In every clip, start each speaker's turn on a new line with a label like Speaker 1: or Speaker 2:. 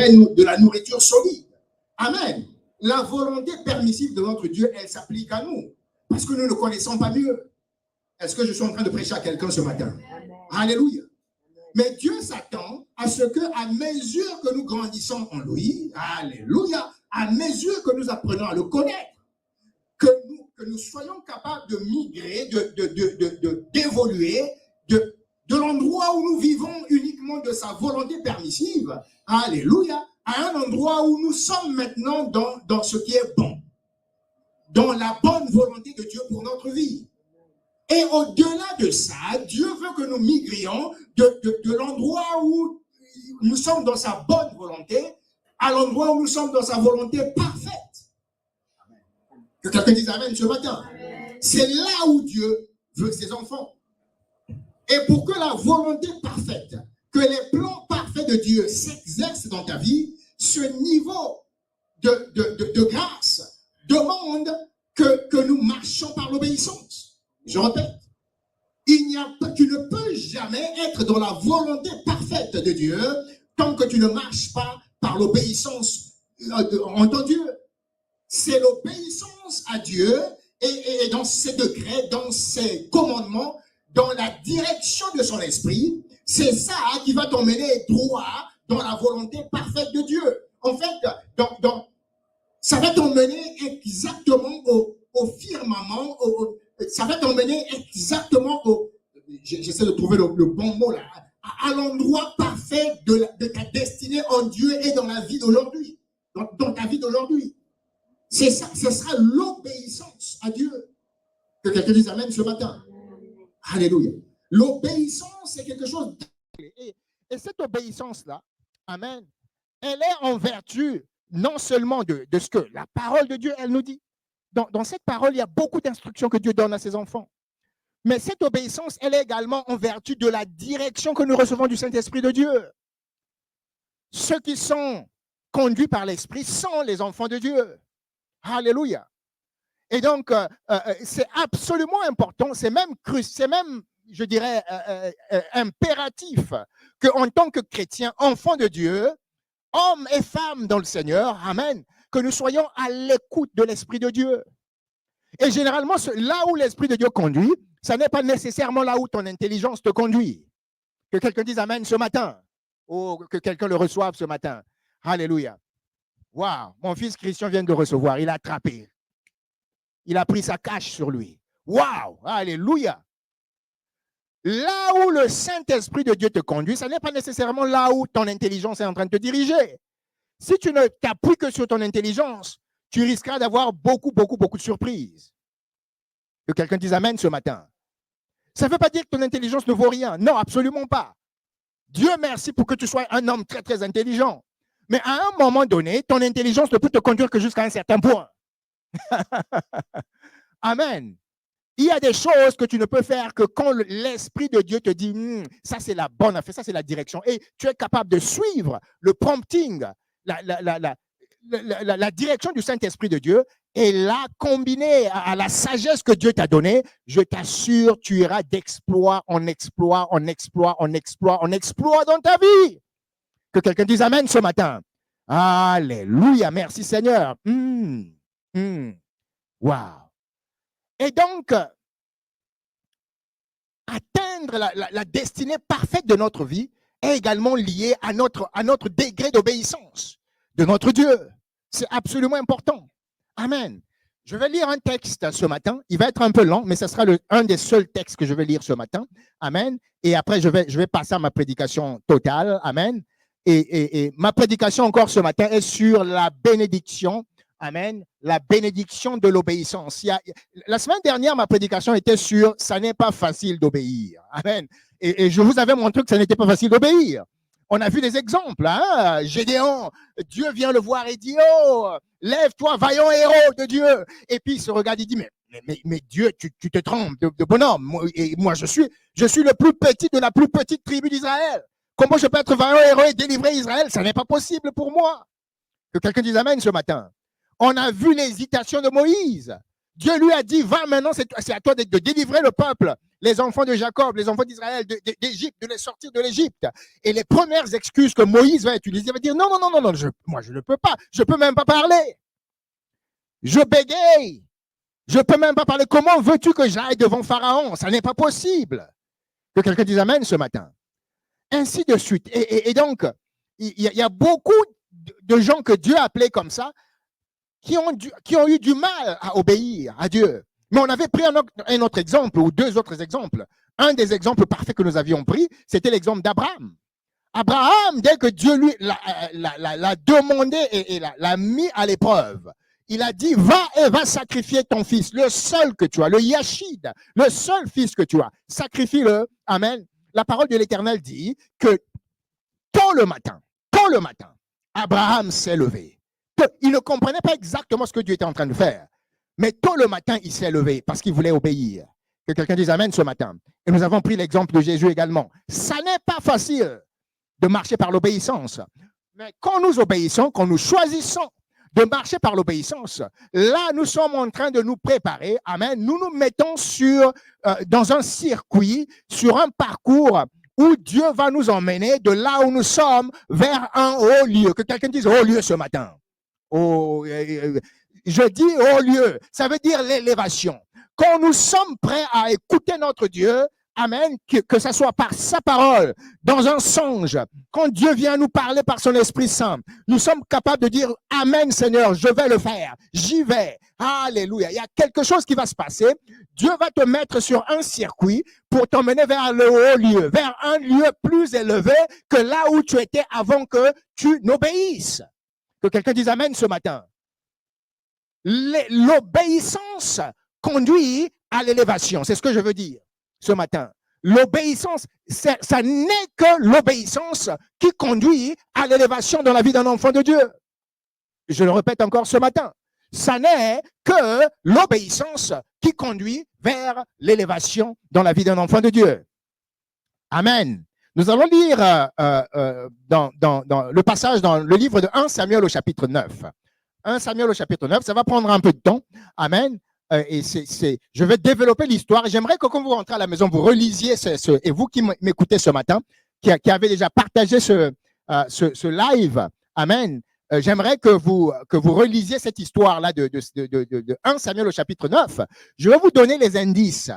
Speaker 1: de la nourriture solide. Amen. La volonté permissive de notre Dieu, elle s'applique à nous. Parce que nous ne connaissons pas mieux. Est-ce que je suis en train de prêcher à quelqu'un ce matin? Amen. Alléluia. Mais Dieu s'attend à ce que, à mesure que nous grandissons en lui, alléluia, à mesure que nous apprenons à le connaître, que nous soyons capables de migrer, d'évoluer de l'endroit où nous vivons uniquement de sa volonté permissive, alléluia, à un endroit où nous sommes maintenant dans ce qui est bon, dans la bonne volonté de Dieu pour notre vie. Et au-delà de ça, Dieu veut que nous migrions de l'endroit où nous sommes dans sa bonne volonté à l'endroit où nous sommes dans sa volonté parfaite. Que quelqu'un dise Amen ce matin. C'est là où Dieu veut ses enfants. Et pour que la volonté parfaite, que les plans parfaits de Dieu s'exercent dans ta vie, ce niveau de grâce demande que nous marchions par l'obéissance. Je répète, tu ne peux jamais être dans la volonté parfaite de Dieu tant que tu ne marches pas par l'obéissance en ton Dieu. C'est l'obéissance à Dieu et dans ses degrés, dans ses commandements, dans la direction de son esprit. C'est ça qui va t'emmener droit dans la volonté parfaite de Dieu. En fait, ça va t'emmener exactement au firmament, ça va t'emmener exactement j'essaie de trouver le bon mot là, à l'endroit parfait de ta destinée en Dieu et dans la vie d'aujourd'hui, dans ta vie d'aujourd'hui. C'est ça, ce sera l'obéissance à Dieu. Que quelqu'un dise Amen ce matin. Alléluia. L'obéissance, c'est quelque chose.
Speaker 2: Et cette obéissance-là, Amen, elle est en vertu non seulement de ce que la parole de Dieu, elle nous dit. Dans cette parole, il y a beaucoup d'instructions que Dieu donne à ses enfants. Mais cette obéissance, elle est également en vertu de la direction que nous recevons du Saint-Esprit de Dieu. Ceux qui sont conduits par l'Esprit sont les enfants de Dieu. Alléluia. Et donc, c'est absolument important, c'est même, je dirais, impératif qu'en tant que chrétiens, enfants de Dieu, hommes et femmes dans le Seigneur, amen, que nous soyons à l'écoute de l'Esprit de Dieu. Et généralement, là où l'Esprit de Dieu conduit, ça n'est pas nécessairement là où ton intelligence te conduit. Que quelqu'un dise Amen ce matin, ou que quelqu'un le reçoive ce matin. Alléluia. Waouh, mon fils Christian vient de recevoir, il a attrapé. Il a pris sa cache sur lui. Waouh, alléluia. Là où le Saint-Esprit de Dieu te conduit, ce n'est pas nécessairement là où ton intelligence est en train de te diriger. Si tu ne t'appuies que sur ton intelligence, tu risqueras d'avoir beaucoup de surprises. Que quelqu'un dise Amen ce matin. Ça ne veut pas dire que ton intelligence ne vaut rien. Non, absolument pas. Dieu merci pour que tu sois un homme très intelligent. Mais à un moment donné, ton intelligence ne peut te conduire que jusqu'à un certain point. Amen. Il y a des choses que tu ne peux faire que quand l'Esprit de Dieu te dit ça c'est la bonne affaire, ça c'est la direction. Et tu es capable de suivre le prompting, la direction du Saint-Esprit de Dieu. Et là, combiné à la sagesse que Dieu t'a donnée, je t'assure, tu iras d'exploit en exploit dans ta vie. Que quelqu'un dise Amen ce matin. Alléluia, merci Seigneur. Wow. Et donc, atteindre la destinée parfaite de notre vie est également lié à notre degré d'obéissance de notre Dieu. C'est absolument important. Amen. Je vais lire un texte ce matin. Il va être un peu long, mais ce sera un des seuls textes que je vais lire ce matin. Amen. Et après, je vais passer à ma prédication totale. Amen. Et ma prédication encore ce matin est sur la bénédiction. Amen. La bénédiction de l'obéissance. La semaine dernière, ma prédication était sur « ça n'est pas facile d'obéir ». Amen. Et je vous avais montré que ça n'était pas facile d'obéir. On a vu des exemples. Hein? Gédéon, Dieu vient le voir et dit « Oh, lève-toi, vaillant héros de Dieu ». Et puis il se regarde et dit « Mais Dieu, tu te trompes de bonhomme. Et moi, je suis le plus petit de la plus petite tribu d'Israël. Comment je peux être vaillant héros et délivrer Israël? Ça n'est pas possible pour moi. » Que quelqu'un dise Amen ce matin. On a vu l'hésitation de Moïse. Dieu lui a dit, va maintenant, c'est à toi de délivrer le peuple, les enfants de Jacob, les enfants d'Israël, d'Égypte, de les sortir de l'Égypte. Et les premières excuses que Moïse va utiliser, il va dire, non, moi je ne peux pas, je ne peux même pas parler. Je bégaye. Je ne peux même pas parler. Comment veux-tu que j'aille devant Pharaon? Ça n'est pas possible. Que quelqu'un dise amen ce matin. Ainsi de suite. Et donc, il y a beaucoup de gens que Dieu a appelés comme ça, qui ont eu du mal à obéir à Dieu. Mais on avait pris un autre exemple, ou deux autres exemples. Un des exemples parfaits que nous avions pris, c'était l'exemple d'Abraham. Abraham, dès que Dieu lui l'a demandé et l'a mis à l'épreuve, il a dit, va sacrifier ton fils, le seul que tu as, le Yachid, le seul fils que tu as, sacrifie-le. Amen. La parole de l'Éternel dit que tôt le matin, Abraham s'est levé. Il ne comprenait pas exactement ce que Dieu était en train de faire. Mais tôt le matin, il s'est levé parce qu'il voulait obéir. Que quelqu'un dise amen ce matin. Et nous avons pris l'exemple de Jésus également. Ça n'est pas facile de marcher par l'obéissance. Mais quand nous obéissons, quand nous choisissons de marcher par l'obéissance, là, nous sommes en train de nous préparer. Amen. Nous nous mettons dans un circuit, sur un parcours où Dieu va nous emmener de là où nous sommes vers un haut lieu. Que quelqu'un dise haut lieu ce matin. Je dis haut lieu, ça veut dire l'élévation. Quand nous sommes prêts à écouter notre Dieu, amen, que ce soit par sa parole, dans un songe, quand Dieu vient nous parler par son Esprit Saint, nous sommes capables de dire amen Seigneur, je vais le faire, j'y vais. Alléluia. Il y a quelque chose qui va se passer. Dieu va te mettre sur un circuit pour t'emmener vers le haut lieu, vers un lieu plus élevé que là où tu étais avant que tu n'obéisses. Que quelqu'un dise amen ce matin. L'obéissance conduit à l'élévation. C'est ce que je veux dire ce matin. L'obéissance, ça n'est que l'obéissance qui conduit à l'élévation dans la vie d'un enfant de Dieu. Je le répète encore ce matin. Ça n'est que l'obéissance qui conduit vers l'élévation dans la vie d'un enfant de Dieu. Amen. Nous allons lire dans le passage dans le livre de 1 Samuel au chapitre 9. 1 Samuel au chapitre 9, ça va prendre un peu de temps. Amen. Et je vais développer l'histoire. J'aimerais que quand vous rentrez à la maison, vous relisiez et vous qui m'écoutez ce matin, qui avez déjà partagé ce live, amen. J'aimerais que vous relisiez cette histoire-là de 1 Samuel au chapitre 9. Je vais vous donner les indices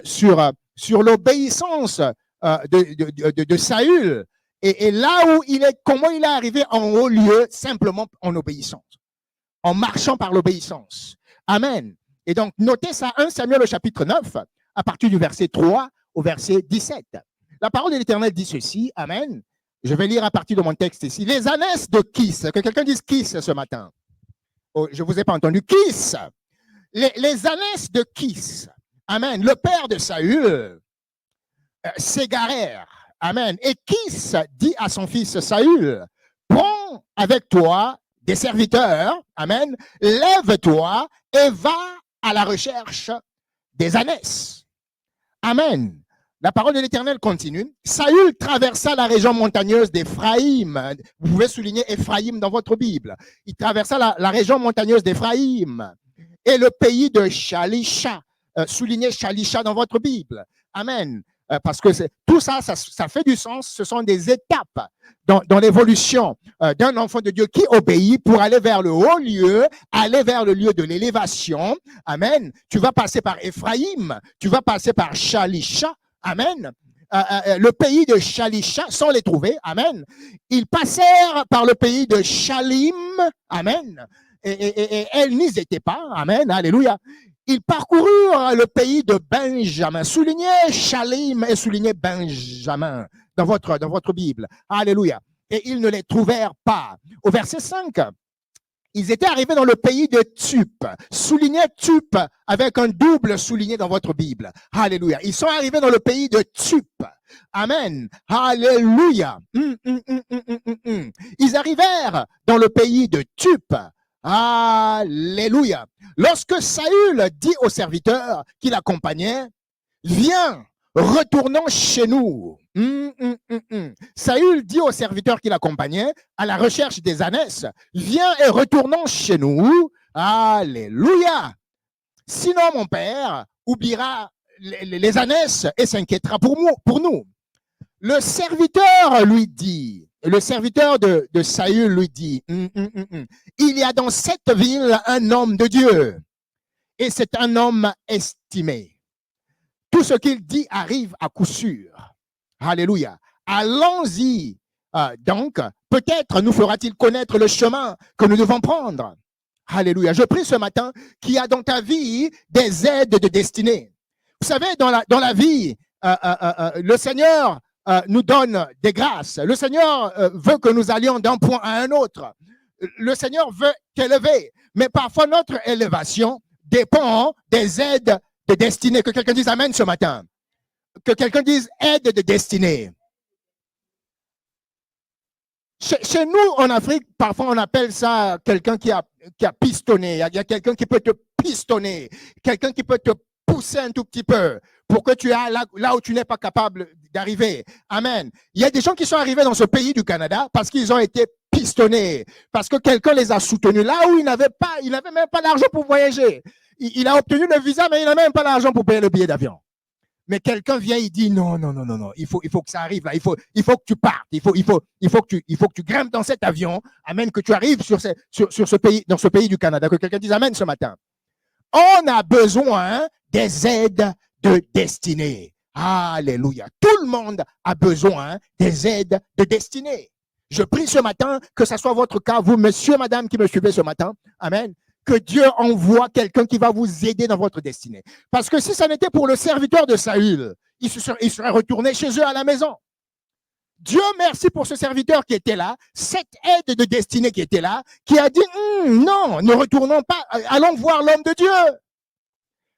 Speaker 2: sur l'obéissance de Saül et là où comment il est arrivé en haut lieu, simplement en obéissance, en marchant par l'obéissance. Amen. Et donc, notez ça, 1 Samuel au chapitre 9, à partir du verset 3 au verset 17. La parole de l'Éternel dit ceci, amen. Je vais lire à partir de mon texte ici. Les ânesses de Kis, que quelqu'un dise Kis ce matin. Oh, je ne vous ai pas entendu. Kis. Les ânesses de Kis, amen. Le père de Saül s'égarèrent, amen. Et Kis dit à son fils Saül, prends avec toi des serviteurs, amen. Lève-toi et va à la recherche des ânesses. Amen. La parole de l'Éternel continue. Saül traversa la région montagneuse d'Éphraïm. Vous pouvez souligner Éphraïm dans votre Bible. Il traversa la région montagneuse d'Éphraïm et le pays de Shalisha. Soulignez Shalisha dans votre Bible. Amen. Parce que tout ça fait du sens. Ce sont des étapes dans l'évolution d'un enfant de Dieu qui obéit pour aller vers le haut lieu, aller vers le lieu de l'élévation. Amen. Tu vas passer par Éphraïm, tu vas passer par Shalisha. Amen. Le pays de Shalisha, sans les trouver. Amen. Ils passèrent par le pays de Shalim. Amen. Et elles n'y étaient pas. Amen. Alléluia. Ils parcoururent le pays de Benjamin. Soulignez Shalim et soulignez Benjamin dans votre Bible. Alléluia. Et ils ne les trouvèrent pas. Au verset 5, ils étaient arrivés dans le pays de Tup. Soulignez Tup avec un double souligné dans votre Bible. Alléluia. Ils sont arrivés dans le pays de Tup. Amen. Alléluia. Ils arrivèrent dans le pays de Tup. Alléluia. Lorsque Saül dit aux serviteurs qui l'accompagnaient, viens, retournons chez nous. Saül dit aux serviteurs qui l'accompagnaient à la recherche des ânesses, viens et retournons chez nous. Alléluia. Sinon, mon père oubliera les ânesses et s'inquiétera pour nous. Le serviteur de Saül lui dit, il y a dans cette ville un homme de Dieu, et c'est un homme estimé. Tout ce qu'il dit arrive à coup sûr. Alléluia. Allons-y. Donc, peut-être nous fera-t-il connaître le chemin que nous devons prendre. Alléluia. Je prie ce matin qu'il y a dans ta vie des aides de destinée. Vous savez, dans la vie, le Seigneur nous donne des grâces. Le Seigneur veut que nous allions d'un point à un autre. Le Seigneur veut t'élever. Mais parfois, notre élévation dépend des aides de destinée. Que quelqu'un dise Amen ce matin. Que quelqu'un dise aide de destinée. Chez nous, en Afrique, parfois on appelle ça quelqu'un qui a pistonné. Il y a quelqu'un qui peut te pistonner, quelqu'un qui peut te pousser un tout petit peu pour que tu ailles là où tu n'es pas capable d'arriver. Amen. Il y a des gens qui sont arrivés dans ce pays du Canada parce qu'ils ont été pistonnés, parce que quelqu'un les a soutenus là où ils n'avaient même pas l'argent pour voyager. Il a obtenu le visa, mais il n'a même pas l'argent pour payer le billet d'avion. Mais quelqu'un vient, il dit non, il faut que ça arrive là, il faut que tu partes, il faut que tu grimpes dans cet avion, amen, que tu arrives sur ce pays, dans ce pays du Canada, que quelqu'un dise amen ce matin. On a besoin des aides de destinée. Alléluia. Tout le monde a besoin des aides de destinée. Je prie ce matin que ça soit votre cas, vous, monsieur, madame, qui me suivez ce matin, amen, que Dieu envoie quelqu'un qui va vous aider dans votre destinée. Parce que si ça n'était pour le serviteur de Saül, il serait retourné chez eux à la maison. Dieu merci pour ce serviteur qui était là, cette aide de destinée qui était là, qui a dit, non, ne retournons pas, allons voir l'homme de Dieu.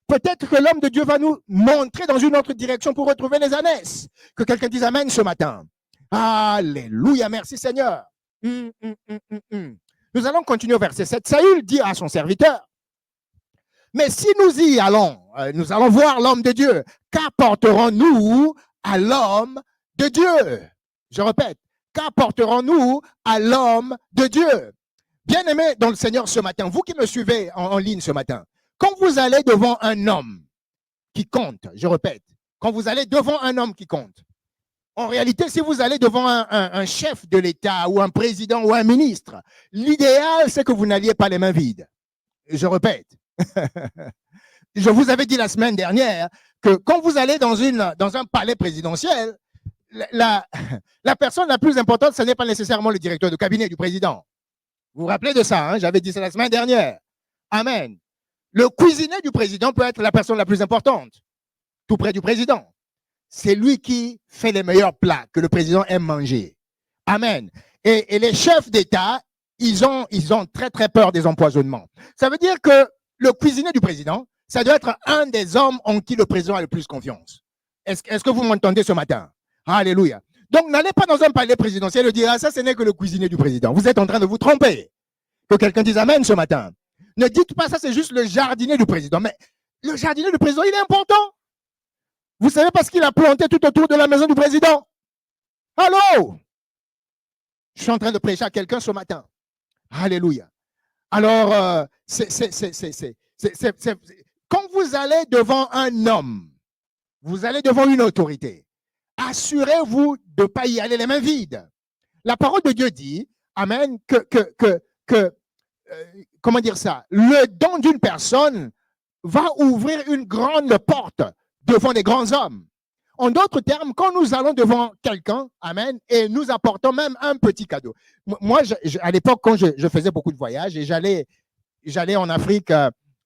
Speaker 2: Peut-être que l'homme de Dieu va nous montrer dans une autre direction pour retrouver les ânesses. Que quelqu'un dise amen ce matin. Alléluia, merci Seigneur. Nous allons continuer au verset 7. Saül dit à son serviteur, mais si nous y allons, nous allons voir l'homme de Dieu. Qu'apporterons-nous à l'homme de Dieu? Je répète, qu'apporterons-nous à l'homme de Dieu? Bien-aimés dans le Seigneur ce matin, vous qui me suivez en ligne ce matin, quand vous allez devant un homme qui compte, je répète, quand vous allez devant un homme qui compte, en réalité, si vous allez devant un chef de l'État ou un président ou un ministre, l'idéal, c'est que vous n'alliez pas les mains vides. Je répète. Je vous avais dit la semaine dernière que quand vous allez dans un palais présidentiel, la personne la plus importante, ce n'est pas nécessairement le directeur de cabinet du président. Vous vous rappelez de ça, hein? J'avais dit ça la semaine dernière. Amen. Le cuisinier du président peut être la personne la plus importante, tout près du président. C'est lui qui fait les meilleurs plats que le président aime manger. Amen. Et les chefs d'État, ils ont très, très peur des empoisonnements. Ça veut dire que le cuisinier du président, ça doit être un des hommes en qui le président a le plus confiance. Est-ce que vous m'entendez ce matin? Alléluia. Donc, n'allez pas dans un palais présidentiel et dire, ça, ce n'est que le cuisinier du président. Vous êtes en train de vous tromper. Que quelqu'un dise amen ce matin. Ne dites pas ça, c'est juste le jardinier du président. Mais le jardinier du président, il est important. Vous savez parce qu'il a planté tout autour de la maison du président. Allô? Je suis en train de prêcher à quelqu'un ce matin. Alléluia. Alors, quand vous allez devant un homme, vous allez devant une autorité, assurez-vous de ne pas y aller les mains vides. La parole de Dieu dit, amen, comment dire ça? Le don d'une personne va ouvrir une grande porte devant des grands hommes. En d'autres termes, quand nous allons devant quelqu'un, amen, et nous apportons même un petit cadeau. Moi, à l'époque, quand je faisais beaucoup de voyages et j'allais en Afrique,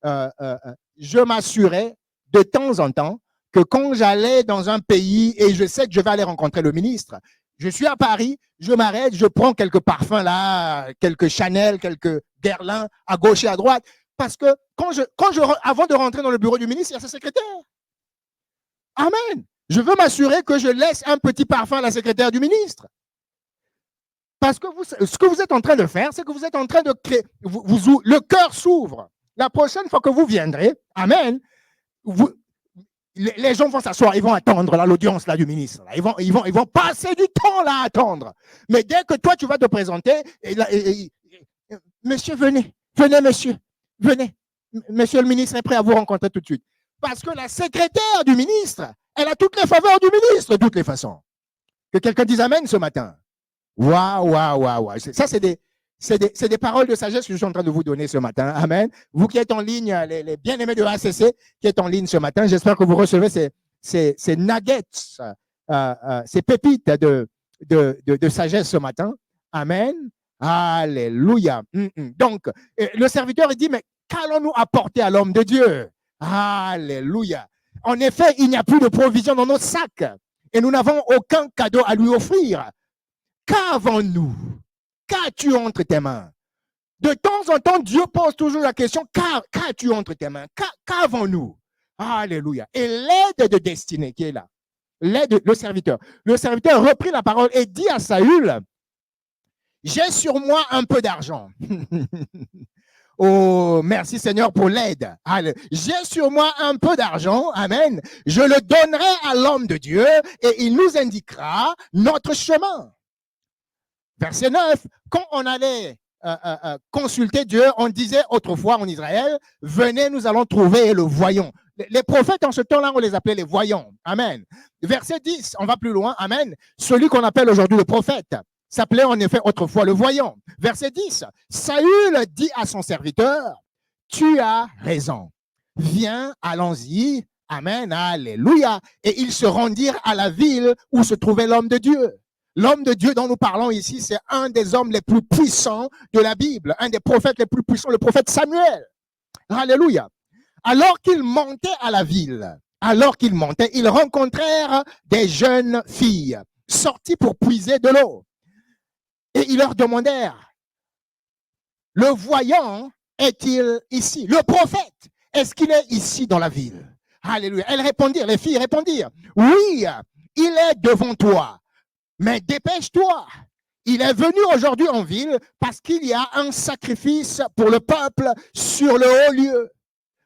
Speaker 2: je m'assurais de temps en temps que quand j'allais dans un pays et je sais que je vais aller rencontrer le ministre, je suis à Paris, je m'arrête, je prends quelques parfums là, quelques Chanel, quelques Guerlain à gauche et à droite, parce que avant de rentrer dans le bureau du ministre, il y a sa secrétaire. Amen. Je veux m'assurer que je laisse un petit parfum à la secrétaire du ministre. Parce que ce que vous êtes en train de faire, c'est que vous êtes en train de créer, le cœur s'ouvre. La prochaine fois que vous viendrez, amen, les gens vont s'asseoir, ils vont attendre l'audience là du ministre. Là. Ils vont passer du temps là à attendre. Mais dès que toi, tu vas te présenter, monsieur, venez, monsieur, venez. monsieur le ministre est prêt à vous rencontrer tout de suite. Parce que la secrétaire du ministre, elle a toutes les faveurs du ministre, de toutes les façons. Que quelqu'un dise amen ce matin. Waouh, waouh, waouh, waouh. Ça, c'est des paroles de sagesse que je suis en train de vous donner ce matin. Amen. Vous qui êtes en ligne, les bien-aimés de ACC qui êtes en ligne ce matin, j'espère que vous recevez ces nuggets, ces pépites de sagesse ce matin. Amen. Alléluia. Donc, le serviteur il dit, mais qu'allons-nous apporter à l'homme de Dieu? Alléluia. En effet, il n'y a plus de provision dans notre sac et nous n'avons aucun cadeau à lui offrir. Qu'avons-nous? Qu'as-tu entre tes mains? De temps en temps, Dieu pose toujours la question, qu'as-tu entre tes mains? Qu'avons-nous? Alléluia. Et l'aide de destinée qui est là, l'aide, le serviteur reprit la parole et dit à Saül, j'ai sur moi un peu d'argent. Oh, merci Seigneur pour l'aide. J'ai sur moi un peu d'argent. Amen. Je le donnerai à l'homme de Dieu et il nous indiquera notre chemin. Verset 9. Quand on allait consulter Dieu, on disait autrefois en Israël, venez, nous allons trouver le voyant. Les prophètes en ce temps-là, on les appelait les voyants. Amen. Verset 10, on va plus loin. Amen. Celui qu'on appelle aujourd'hui le prophète s'appelait en effet autrefois le voyant. Verset 10, Saül dit à son serviteur, tu as raison. Viens, allons-y. Amen, alléluia. Et ils se rendirent à la ville où se trouvait l'homme de Dieu. L'homme de Dieu dont nous parlons ici, c'est un des hommes les plus puissants de la Bible, un des prophètes les plus puissants, le prophète Samuel. Alléluia. Alors qu'ils montaient à la ville, ils rencontrèrent des jeunes filles sorties pour puiser de l'eau. Et ils leur demandèrent, le voyant est-il ici? Le prophète, est-ce qu'il est ici dans la ville? Alléluia. Les filles répondirent, oui, il est devant toi, mais dépêche-toi. Il est venu aujourd'hui en ville parce qu'il y a un sacrifice pour le peuple sur le haut lieu.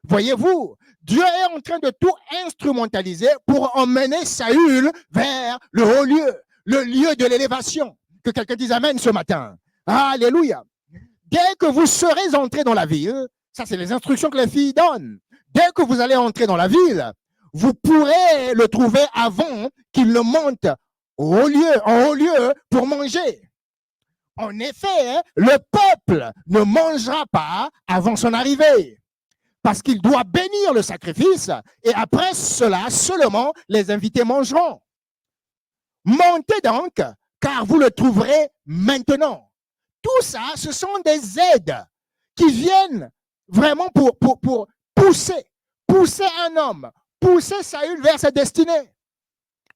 Speaker 2: Voyez-vous, Dieu est en train de tout instrumentaliser pour emmener Saül vers le haut lieu, le lieu de l'élévation. Que quelqu'un dise amen ce matin. Alléluia. Dès que vous serez entrés dans la ville, ça c'est les instructions que les filles donnent. Dès que vous allez entrer dans la ville, vous pourrez le trouver avant qu'il ne monte en haut lieu pour manger. En effet, le peuple ne mangera pas avant son arrivée. Parce qu'il doit bénir le sacrifice et après cela, seulement les invités mangeront. Montez donc, car vous le trouverez maintenant. Tout ça, ce sont des aides qui viennent vraiment pour pousser un homme, pousser Saül vers sa destinée.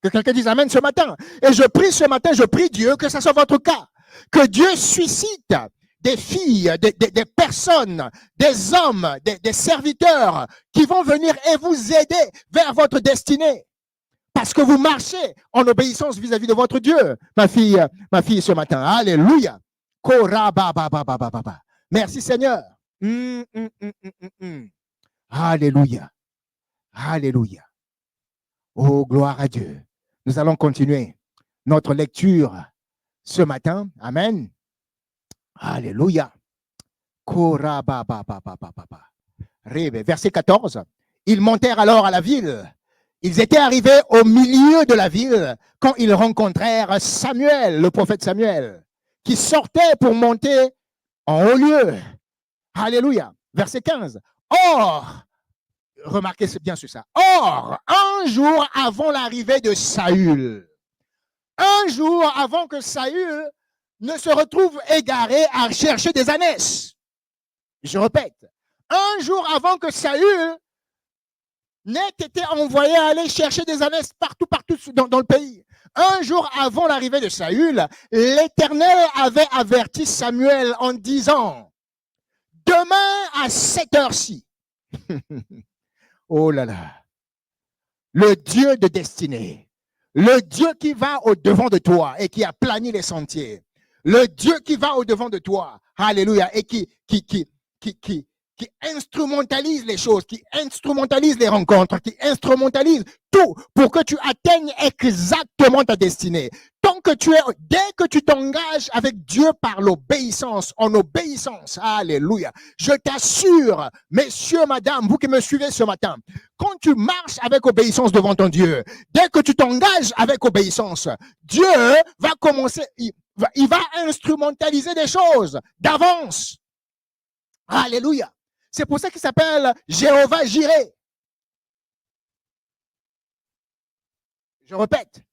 Speaker 2: Que quelqu'un dise amen ce matin. Et je prie ce matin, je prie Dieu que ça soit votre cas. Que Dieu suscite des filles, des personnes, des hommes, des serviteurs qui vont venir et vous aider vers votre destinée. Parce que vous marchez en obéissance vis-à-vis de votre Dieu, ma fille ce matin. Alléluia. Merci Seigneur. Alléluia. Alléluia. Oh, gloire à Dieu. Nous allons continuer notre lecture ce matin. Amen. Alléluia. Verset 14. Ils montèrent alors à la ville. Ils étaient arrivés au milieu de la ville quand ils rencontrèrent Samuel, le prophète Samuel, qui sortait pour monter en haut lieu. Alléluia. Verset 15. Or, remarquez bien sur ça. Or, un jour avant l'arrivée de Saül, un jour avant que Saül ne se retrouve égaré à chercher des ânesses. Je répète, un jour avant que Saül n'ait été envoyé à aller chercher des ânesses partout dans le pays. Un jour avant l'arrivée de Saül, l'Éternel avait averti Samuel en disant, demain à cette heure-ci, oh là là, le Dieu de destinée, le Dieu qui va au-devant de toi et qui a plani les sentiers, le Dieu qui va au-devant de toi, alléluia, et qui qui instrumentalise les choses, qui instrumentalise les rencontres, qui instrumentalise tout pour que tu atteignes exactement ta destinée. Dès que tu t'engages avec Dieu par l'obéissance, en obéissance, alléluia, je t'assure, messieurs, madame, vous qui me suivez ce matin, quand tu marches avec obéissance devant ton Dieu, dès que tu t'engages avec obéissance, Dieu va commencer, il va instrumentaliser des choses d'avance. Alléluia. C'est pour ça qu'il s'appelle Jéhovah Jireh. Je répète.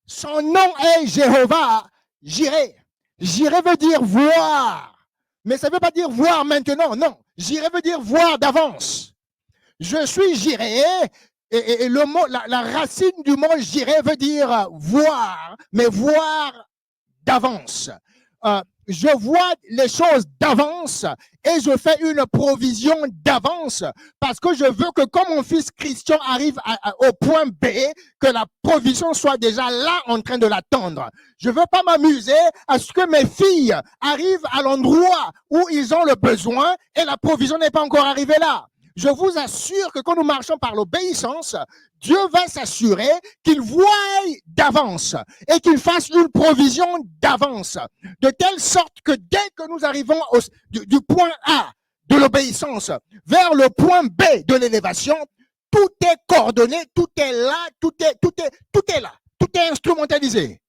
Speaker 2: Son nom est Jéhovah Jireh. Jireh veut dire voir. Mais ça ne veut pas dire voir maintenant. Non. Jireh veut dire voir d'avance. Je suis Jireh. Et le mot, la racine du mot Jireh veut dire voir. Mais voir d'avance. Je vois les choses d'avance et je fais une provision d'avance parce que je veux que quand mon fils Christian arrive au point B, que la provision soit déjà là en train de l'attendre. Je ne veux pas m'amuser à ce que mes filles arrivent à l'endroit où ils ont le besoin et la provision n'est pas encore arrivée là. Je vous assure que quand nous marchons par l'obéissance, Dieu va s'assurer qu'il voie d'avance et qu'il fasse une provision d'avance, de telle sorte que dès que nous arrivons du point A de l'obéissance vers le point B de l'élévation, tout est coordonné, tout est là, tout est là, tout est instrumentalisé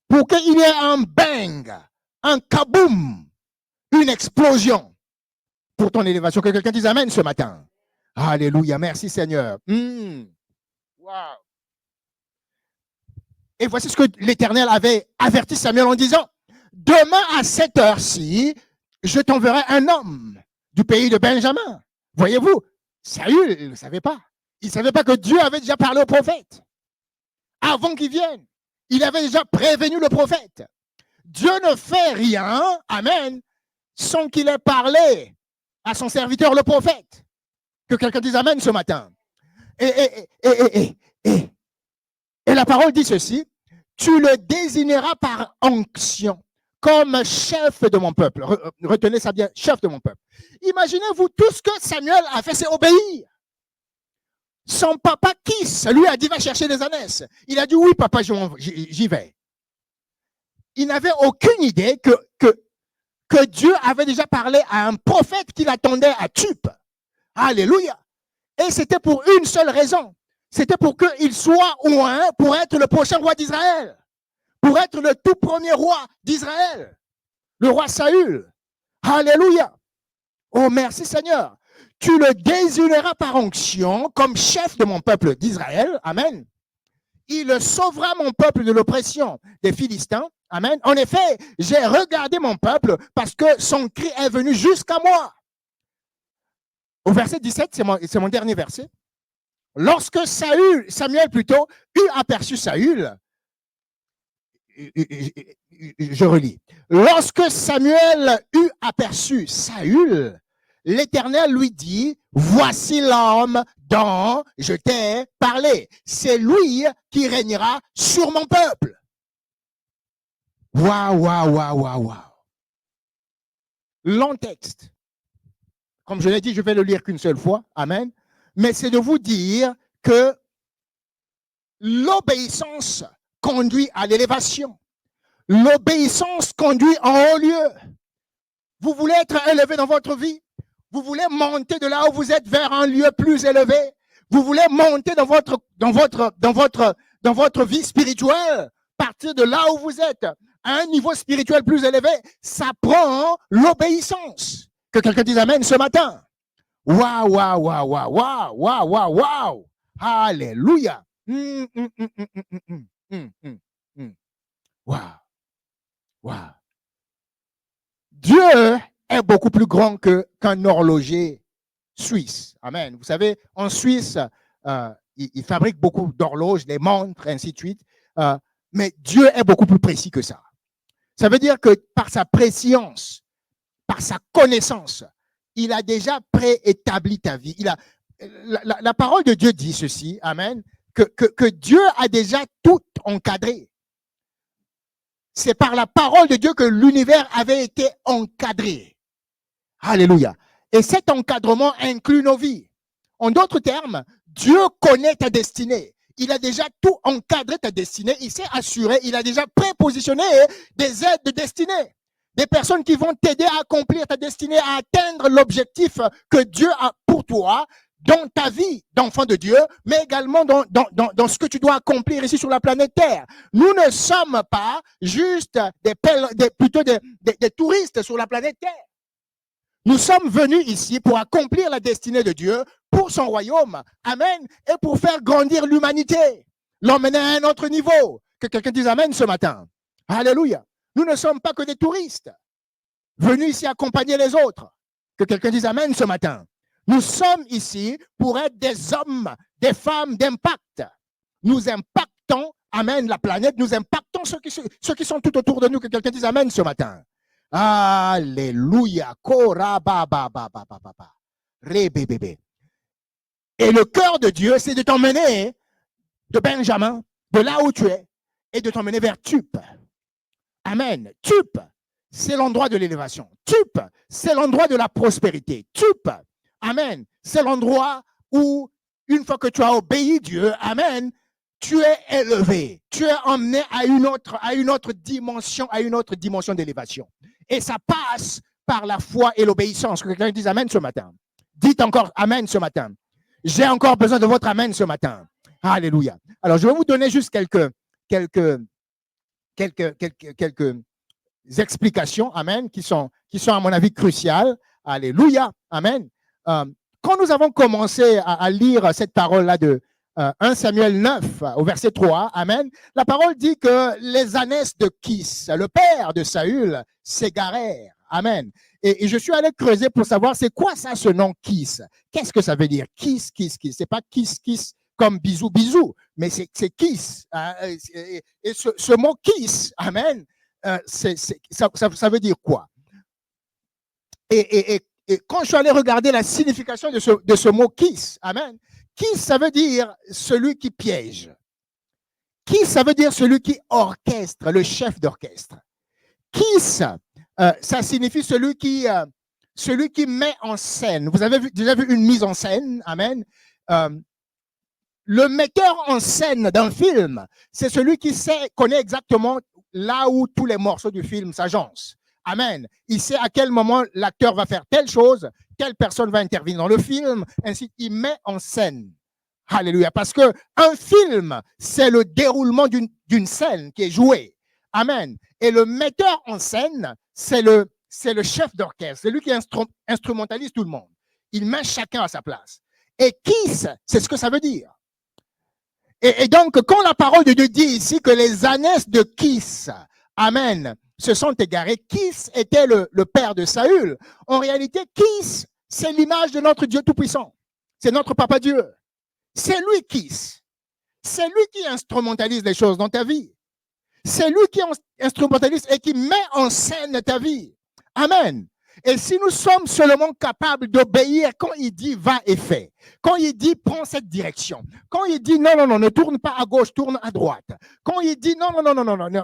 Speaker 2: pour qu'il y ait un bang, un kaboum, une explosion pour ton élévation. Que quelqu'un dise amen ce matin. Alléluia, merci Seigneur. Wow. Et voici ce que l'Éternel avait averti Samuel en disant, demain à cette heure-ci, je t'enverrai un homme du pays de Benjamin. Voyez-vous, Saül, il ne savait pas. Il ne savait pas que Dieu avait déjà parlé au prophète. Avant qu'il vienne, il avait déjà prévenu le prophète. Dieu ne fait rien, amen, sans qu'il ait parlé à son serviteur le prophète. Que quelqu'un dise amen ce matin. Et la parole dit ceci, tu le désigneras par onction comme chef de mon peuple. Retenez ça bien, chef de mon peuple. Imaginez-vous, tout ce que Samuel a fait, c'est obéir. Son papa Kis, lui a dit, va chercher des ânesses. Il a dit, oui papa, j'y vais. Il n'avait aucune idée que Dieu avait déjà parlé à un prophète qui l'attendait à Tup. Alléluia. Et c'était pour une seule raison. C'était pour qu'il soit oint pour être le prochain roi d'Israël. Pour être le tout premier roi d'Israël. Le roi Saül. Alléluia. Oh, merci Seigneur. Tu le désigneras par onction comme chef de mon peuple d'Israël. Amen. Il sauvera mon peuple de l'oppression des Philistins. Amen. En effet, j'ai regardé mon peuple parce que son cri est venu jusqu'à moi. Au verset 17, c'est mon dernier verset. Lorsque Samuel eut aperçu Saül, je relis. Lorsque Samuel eut aperçu Saül, l'Éternel lui dit, voici l'homme dont je t'ai parlé. C'est lui qui régnera sur mon peuple. Waouh. Long texte. Comme je l'ai dit, je vais le lire qu'une seule fois. Amen. Mais c'est de vous dire que l'obéissance conduit à l'élévation. L'obéissance conduit en haut lieu. Vous voulez être élevé dans votre vie? Vous voulez monter de là où vous êtes vers un lieu plus élevé? Vous voulez monter dans votre vie spirituelle? Partir de là où vous êtes à un niveau spirituel plus élevé, ça prend l'obéissance. Que quelqu'un dise amen ce matin. Waouh. Alléluia. Waouh. Dieu est beaucoup plus grand qu'un horloger suisse. Amen. Vous savez, en Suisse, ils fabriquent beaucoup d'horloges, des montres, ainsi de suite. Mais Dieu est beaucoup plus précis que ça. Ça veut dire que par sa préscience, par sa connaissance, il a déjà préétabli ta vie. La parole de Dieu dit ceci, amen, que Dieu a déjà tout encadré. C'est par la parole de Dieu que l'univers avait été encadré. Alléluia. Et cet encadrement inclut nos vies. En d'autres termes, Dieu connaît ta destinée. Il a déjà tout encadré ta destinée. Il s'est assuré, il a déjà prépositionné des aides de destinée. Des personnes qui vont t'aider à accomplir ta destinée, à atteindre l'objectif que Dieu a pour toi dans ta vie d'enfant de Dieu, mais également dans ce que tu dois accomplir ici sur la planète Terre. Nous ne sommes pas juste des touristes sur la planète Terre. Nous sommes venus ici pour accomplir la destinée de Dieu pour son royaume. Amen. Et pour faire grandir l'humanité, l'emmener à un autre niveau. Que quelqu'un dise Amen ce matin. Alléluia. Nous ne sommes pas que des touristes venus ici accompagner les autres. Que quelqu'un dise Amen ce matin. Nous sommes ici pour être des hommes, des femmes d'impact. Nous impactons, Amen, la planète. Nous impactons ceux qui sont tout autour de nous. Que quelqu'un dise Amen ce matin. Alléluia. Et le cœur de Dieu, c'est de t'emmener de Benjamin, de là où tu es, et de t'emmener vers Tup. Amen. Tup, c'est l'endroit de l'élévation. Tup, c'est l'endroit de la prospérité. Tup, amen, c'est l'endroit où, une fois que tu as obéi Dieu, amen, tu es élevé. Tu es emmené à une autre dimension d'élévation. Et ça passe par la foi et l'obéissance. Que quelqu'un dise Amen ce matin. Dites encore Amen ce matin. J'ai encore besoin de votre Amen ce matin. Alléluia. Alors, je vais vous donner juste quelques explications, Amen, qui sont à mon avis cruciales. Alléluia. Amen. Quand nous avons commencé à lire cette parole-là de 1 Samuel 9 au verset 3, Amen, la parole dit que les ânesse de Kis, le père de Saül, s'égarèrent. Amen. Et je suis allé creuser pour savoir c'est quoi ça, ce nom Kis. Qu'est-ce que ça veut dire? Kis. C'est pas kiss comme bisou, mais c'est Kis. Et ce mot Kis, Amen, ça veut dire quoi? Et quand je suis allé regarder la signification de ce mot Kis, Amen, Kis, ça veut dire celui qui piège. Kis, ça veut dire celui qui orchestre, le chef d'orchestre. Kis, ça signifie celui qui met en scène. Vous avez déjà vu une mise en scène, Amen. Le metteur en scène d'un film, c'est celui qui connaît exactement là où tous les morceaux du film s'agencent. Amen. Il sait à quel moment l'acteur va faire telle chose, telle personne va intervenir dans le film, ainsi il met en scène. Alléluia. Parce que un film, c'est le déroulement d'une scène qui est jouée. Amen. Et le metteur en scène, c'est le chef d'orchestre, c'est lui qui instrumentalise tout le monde. Il met chacun à sa place. Et Kis, c'est ce que ça veut dire. Et donc, quand la parole de Dieu dit ici que les ânesses de Kis, Amen, se sont égarés, Kis était le père de Saül. En réalité, Kis, c'est l'image de notre Dieu Tout-Puissant. C'est notre Papa Dieu. C'est lui Kis. C'est lui qui instrumentalise les choses dans ta vie. C'est lui qui instrumentalise et qui met en scène ta vie. Amen. Et si nous sommes seulement capables d'obéir quand il dit va et fais, quand il dit prends cette direction, quand il dit non, ne tourne pas à gauche, tourne à droite, quand il dit non,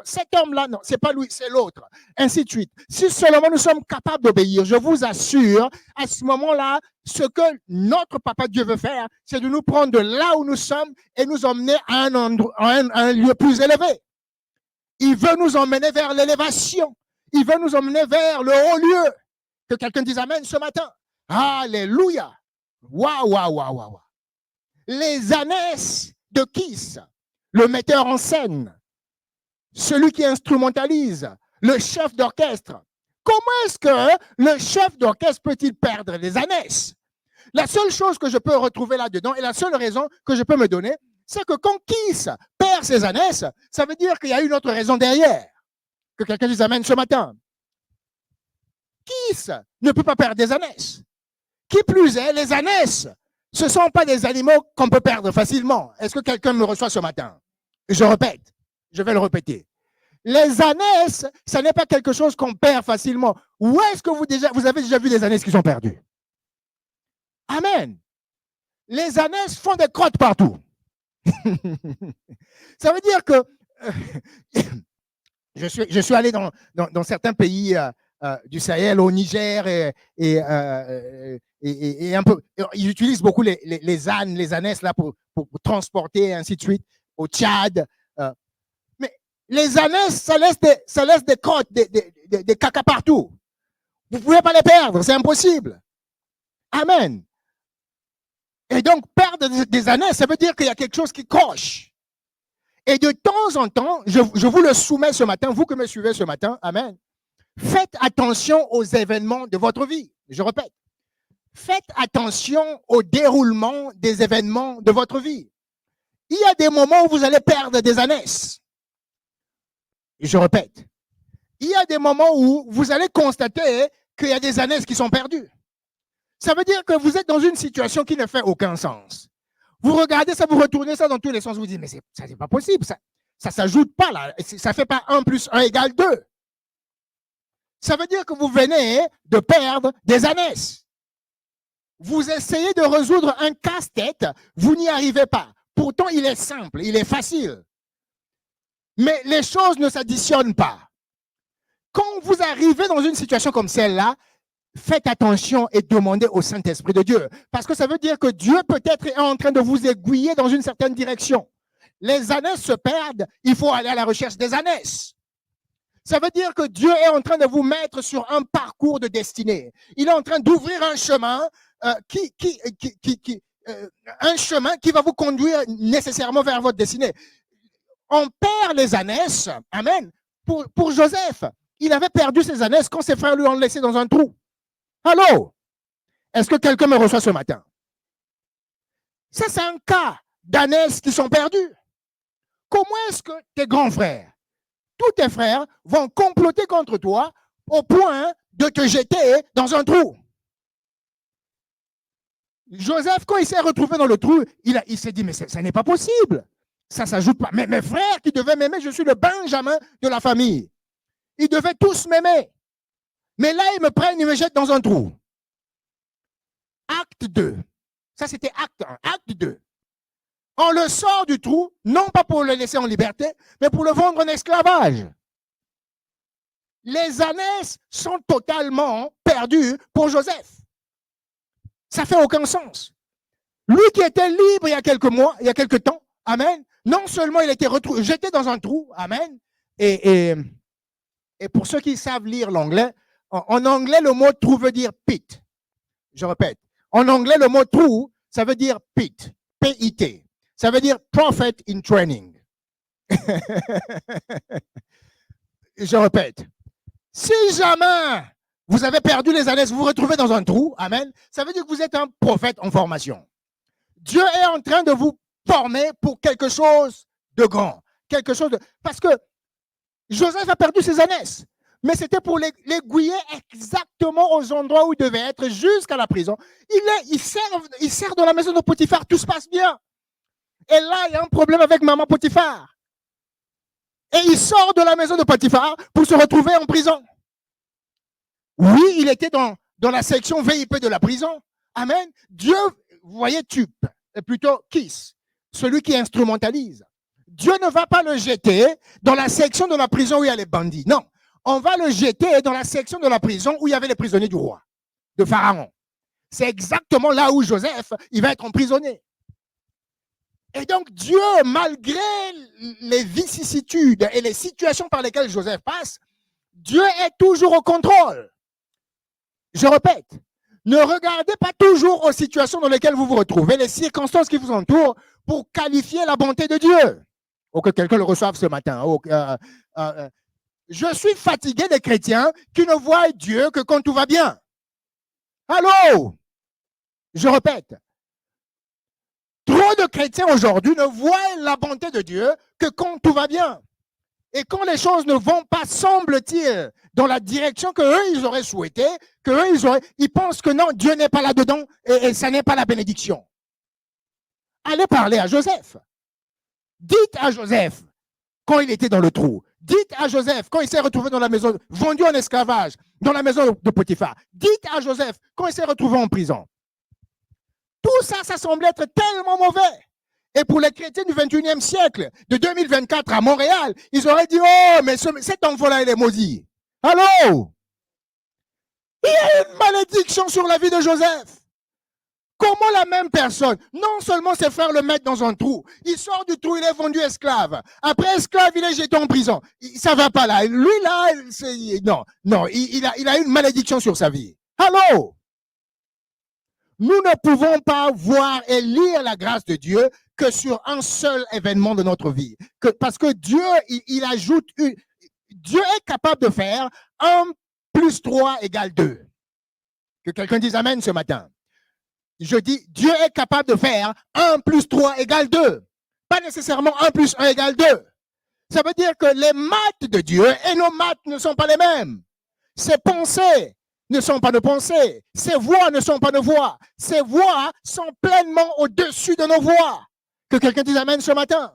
Speaker 2: cet homme-là, non, c'est pas lui, c'est l'autre, ainsi de suite. Si seulement nous sommes capables d'obéir, je vous assure, à ce moment-là, ce que notre Papa Dieu veut faire, c'est de nous prendre de là où nous sommes et nous emmener à un lieu plus élevé. Il veut nous emmener vers l'élévation. Il veut nous emmener vers le haut lieu. Que quelqu'un dise Amen ce matin. Alléluia. Waouh. Les ânesses de Kis, le metteur en scène, celui qui instrumentalise, le chef d'orchestre. Comment est-ce que le chef d'orchestre peut-il perdre les ânesses? La seule chose que je peux retrouver là-dedans et la seule raison que je peux me donner, c'est que quand Kis perd ses ânesses, ça veut dire qu'il y a une autre raison derrière. Que quelqu'un dise Amen ce matin. Kis ne peut pas perdre des ânesses. Qui plus est, les ânesses, ce ne sont pas des animaux qu'on peut perdre facilement. Est-ce que quelqu'un me reçoit ce matin? Je répète, je vais le répéter. Les ânesses, ce n'est pas quelque chose qu'on perd facilement. Où est-ce que vous avez déjà vu des ânesses qui sont perdues? Amen. Les ânesses font des crottes partout. Ça veut dire que je suis allé dans certains pays du Sahel au Niger et un peu. Ils utilisent beaucoup les ânes, les ânesses là pour transporter et ainsi de suite au Tchad. Mais les ânesses, ça laisse des crottes, des caca partout. Vous ne pouvez pas les perdre, c'est impossible. Amen. Et donc, perdre des ânesses, ça veut dire qu'il y a quelque chose qui coche. Et de temps en temps, je vous le soumets ce matin, vous que me suivez ce matin, amen. Faites attention aux événements de votre vie. Je répète, faites attention au déroulement des événements de votre vie. Il y a des moments où vous allez perdre des ânesses. Je répète, il y a des moments où vous allez constater qu'il y a des ânesses qui sont perdues. Ça veut dire que vous êtes dans une situation qui ne fait aucun sens. Vous regardez ça, vous retournez ça dans tous les sens, vous dites, mais ça c'est pas possible, ça s'ajoute pas là, ça fait pas 1 + 1 = 2. Ça veut dire que vous venez de perdre des ânesses. Vous essayez de résoudre un casse-tête, vous n'y arrivez pas. Pourtant, il est simple, il est facile. Mais les choses ne s'additionnent pas. Quand vous arrivez dans une situation comme celle-là, faites attention et demandez au Saint-Esprit de Dieu. Parce que ça veut dire que Dieu peut-être est en train de vous aiguiller dans une certaine direction. Les ânesses se perdent, il faut aller à la recherche des ânesses. Ça veut dire que Dieu est en train de vous mettre sur un parcours de destinée. Il est en train d'ouvrir un chemin, un chemin qui va vous conduire nécessairement vers votre destinée. On perd les ânesses, amen. Pour Joseph, il avait perdu ses ânesses quand ses frères lui ont laissé dans un trou. Allô? Est-ce que quelqu'un me reçoit ce matin? Ça, c'est un cas d'ânesses qui sont perdues. Comment est-ce que tes grands frères, tous tes frères vont comploter contre toi au point de te jeter dans un trou? Joseph, quand il s'est retrouvé dans le trou, il s'est dit, mais ça n'est pas possible. Ça ne s'ajoute pas. Mais mes frères qui devaient m'aimer, je suis le Benjamin de la famille. Ils devaient tous m'aimer. Mais là, ils me prennent, ils me jettent dans un trou. Acte 2. Ça, c'était acte 1. Acte 2. On le sort du trou, non pas pour le laisser en liberté, mais pour le vendre en esclavage. Les ânesses sont totalement perdues pour Joseph. Ça ne fait aucun sens. Lui qui était libre il y a quelques mois, il y a quelques temps, amen, non seulement il a été jeté dans un trou, amen, et pour ceux qui savent lire l'anglais, en anglais, le mot trou veut dire pit. Je répète, en anglais, le mot trou, ça veut dire pit, P-I-T. Ça veut dire prophet in training. Je répète, si jamais vous avez perdu les ânesses, vous vous retrouvez dans un trou, amen, ça veut dire que vous êtes un prophète en formation. Dieu est en train de vous former pour quelque chose de grand. Parce que Joseph a perdu ses ânesses, mais c'était pour l'aiguiller exactement aux endroits où il devait être jusqu'à la prison. Il sert dans la maison de Potiphar, tout se passe bien. Et là, il y a un problème avec maman Potiphar. Et il sort de la maison de Potiphar pour se retrouver en prison. Oui, il était dans la section VIP de la prison. Amen. Dieu, vous voyez, tupe, plutôt kiss, celui qui instrumentalise. Dieu ne va pas le jeter dans la section de la prison où il y a les bandits. Non, on va le jeter dans la section de la prison où il y avait les prisonniers du roi, de Pharaon. C'est exactement là où Joseph, il va être emprisonné. Et donc Dieu, malgré les vicissitudes et les situations par lesquelles Joseph passe, Dieu est toujours au contrôle. Je répète, ne regardez pas toujours aux situations dans lesquelles vous vous retrouvez, les circonstances qui vous entourent, pour qualifier la bonté de Dieu. Ou que quelqu'un le reçoive ce matin. Je suis fatigué des chrétiens qui ne voient Dieu que quand tout va bien. Allô? Je répète. Trop de chrétiens aujourd'hui ne voient la bonté de Dieu que quand tout va bien. Et quand les choses ne vont pas, semble-t-il, dans la direction qu'eux, ils auraient souhaité, ils pensent que non, Dieu n'est pas là-dedans et ça n'est pas la bénédiction. Allez parler à Joseph. Dites à Joseph, quand il était dans le trou, dites à Joseph, quand il s'est retrouvé dans la maison, vendu en esclavage, dans la maison de Potiphar, dites à Joseph, quand il s'est retrouvé en prison. Tout ça, ça semble être tellement mauvais. Et pour les chrétiens du 21e siècle, de 2024 à Montréal, ils auraient dit, oh, mais cet enfant-là, il est maudit. Allô? Il y a une malédiction sur la vie de Joseph. Comment la même personne, non seulement ses frères le mettent dans un trou, il sort du trou, il est vendu esclave. Après esclave, il est jeté en prison. Ça va pas là. Lui là, non, il a une malédiction sur sa vie. Allô? Nous ne pouvons pas voir et lire la grâce de Dieu que sur un seul événement de notre vie. Parce que Dieu, il ajoute Dieu est capable de faire 1 + 3 = 2. Que quelqu'un dise Amen ce matin. Je dis, Dieu est capable de faire 1 + 3 = 2. Pas nécessairement 1 + 1 = 2. Ça veut dire que les maths de Dieu et nos maths ne sont pas les mêmes. Ses pensées ne sont pas nos pensées. Ses voix ne sont pas nos voix. Ses voix sont pleinement au-dessus de nos voix. Que quelqu'un dise Amen ce matin.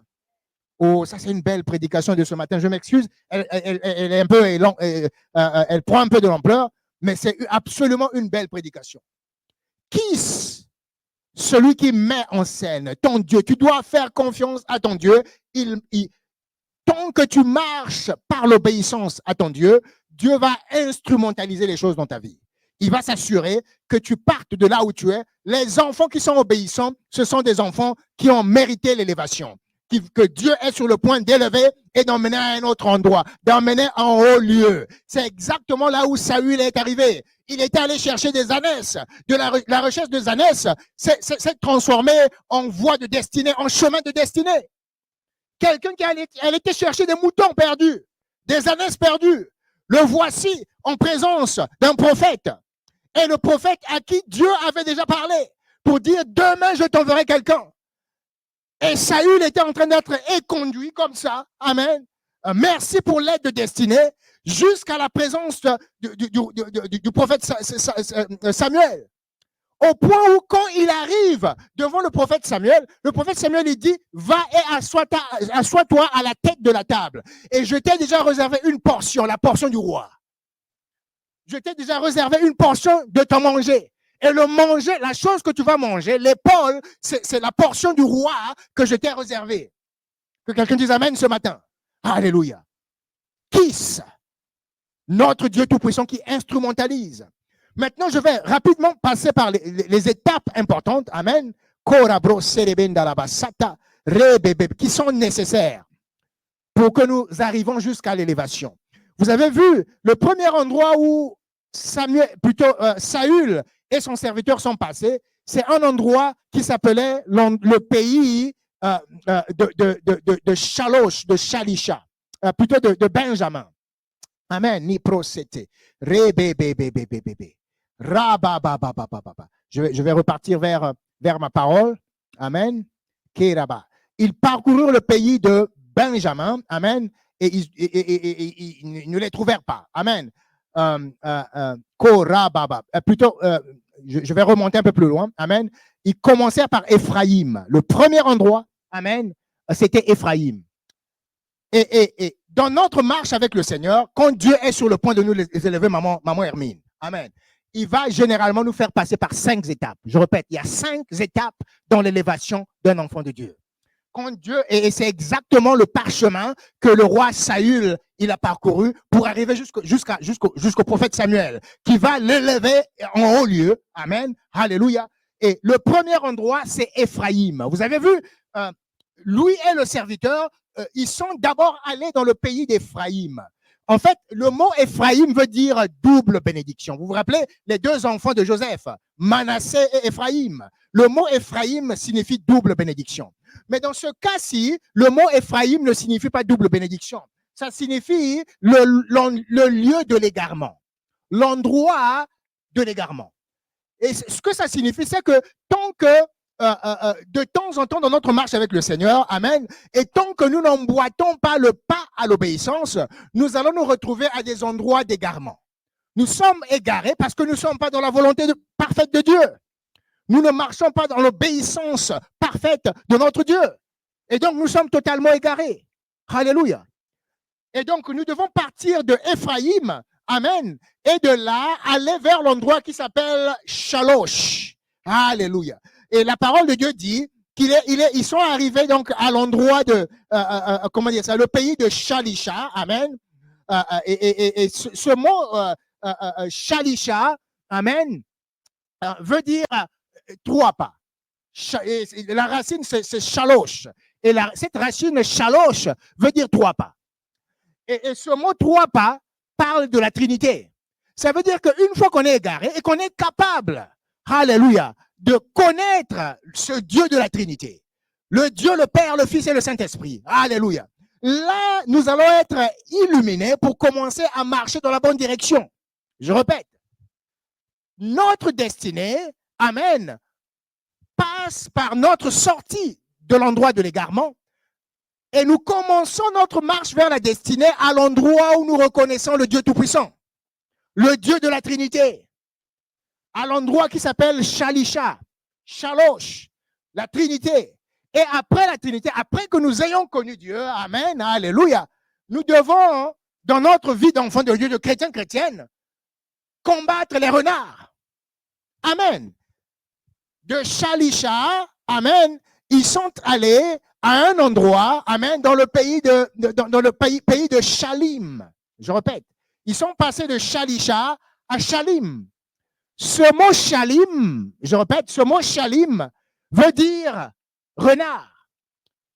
Speaker 2: Oh, ça c'est une belle prédication de ce matin. Je m'excuse, elle est un peu, elle prend un peu de l'ampleur, mais c'est absolument une belle prédication. Qui celui qui met en scène ton Dieu? Tu dois faire confiance à ton Dieu. Tant que tu marches par l'obéissance à ton Dieu, Dieu va instrumentaliser les choses dans ta vie. Il va s'assurer que tu partes de là où tu es. Les enfants qui sont obéissants, ce sont des enfants qui ont mérité l'élévation. Que Dieu est sur le point d'élever et d'emmener à un autre endroit, d'emmener en haut lieu. C'est exactement là où Saül est arrivé. Il était allé chercher des ânesses. De la recherche des ânesses, c'est transformé en voie de destinée, en chemin de destinée. Quelqu'un qui allait chercher des moutons perdus, des ânesses perdues. Le voici en présence d'un prophète. Et le prophète à qui Dieu avait déjà parlé pour dire demain je t'enverrai quelqu'un. Et Saül était en train d'être éconduit comme ça. Amen. Merci pour l'aide de destinée jusqu'à la présence du prophète Samuel. Au point où quand il arrive devant le prophète Samuel il dit, va et assois-toi à la tête de la table. Et je t'ai déjà réservé une portion, la portion du roi. Je t'ai déjà réservé une portion de ton manger. Et le manger, la chose que tu vas manger, l'épaule, c'est la portion du roi que je t'ai réservée. Que quelqu'un dise Amen ce matin. Alléluia. Qui c'est? Notre Dieu Tout-Puissant qui instrumentalise. Maintenant, je vais rapidement passer par les étapes importantes. Amen. Qui sont nécessaires pour que nous arrivions jusqu'à l'élévation. Vous avez vu le premier endroit où Saül et son serviteur sont passés, c'est un endroit qui s'appelait le pays de Shalosh, de Shalisha, plutôt de Benjamin. Amen. Ni procété. Je vais repartir vers ma parole. Amen. Ils parcoururent le pays de Benjamin. Amen. Et ils ne les trouvèrent pas. Amen. Plutôt, je vais remonter un peu plus loin. Amen. Ils commencèrent par Ephraïm. Le premier endroit, amen, c'était Ephraïm. Et dans notre marche avec le Seigneur, quand Dieu est sur le point de nous élever, maman Hermine, amen, il va généralement nous faire passer par 5 étapes. Je répète, il y a 5 étapes dans l'élévation d'un enfant de Dieu. Quand Dieu, et c'est exactement le parchemin que le roi Saül il a parcouru pour arriver jusqu'au prophète Samuel, qui va l'élever en haut lieu. Amen. Alléluia. Et le premier endroit, c'est Ephraïm. Vous avez vu, lui et le serviteur, ils sont d'abord allés dans le pays d'Ephraïm. En fait, le mot Ephraïm veut dire double bénédiction. Vous vous rappelez les 2 enfants de Joseph, Manassé et Ephraïm. Le mot Ephraïm signifie double bénédiction. Mais dans ce cas-ci, le mot Ephraïm ne signifie pas double bénédiction. Ça signifie le lieu de l'égarement, l'endroit de l'égarement. Et ce que ça signifie, c'est que tant que de temps en temps dans notre marche avec le Seigneur, amen, et tant que nous n'emboîtons pas le pas à l'obéissance, nous allons nous retrouver à des endroits d'égarement. Nous sommes égarés parce que nous ne sommes pas dans la volonté parfaite de Dieu. Nous ne marchons pas dans l'obéissance parfaite de notre Dieu. Et donc, nous sommes totalement égarés. Alléluia. Et donc, nous devons partir de Ephraïm, amen, et de là, aller vers l'endroit qui s'appelle Shalosh. Alléluia. Et la parole de Dieu dit qu'ils sont arrivés donc à l'endroit de, comment dire ça, le pays de Shalisha, amen. Et ce mot Shalisha, amen, veut dire 3 pas. La racine, c'est Shalosh. Et cette racine Shalosh veut dire 3 pas. Et ce mot 3 pas parle de la Trinité. Ça veut dire qu'une fois qu'on est égaré et qu'on est capable, alléluia, de connaître ce Dieu de la Trinité, le Dieu, le Père, le Fils et le Saint-Esprit, alléluia, là, nous allons être illuminés pour commencer à marcher dans la bonne direction. Je répète, notre destinée, amen, passe par notre sortie de l'endroit de l'égarement et nous commençons notre marche vers la destinée à l'endroit où nous reconnaissons le Dieu Tout-Puissant, le Dieu de la Trinité, à l'endroit qui s'appelle Shalisha, Shalosh, la Trinité. Et après la Trinité, après que nous ayons connu Dieu, amen, alléluia, nous devons, dans notre vie d'enfant de Dieu, de chrétienne, combattre les renards. Amen. De Shalisha, amen, ils sont allés à un endroit, amen, dans le pays de Shalim. Je répète, ils sont passés de Shalisha à Shalim. Ce mot Shalim, je répète, ce mot Shalim veut dire renard.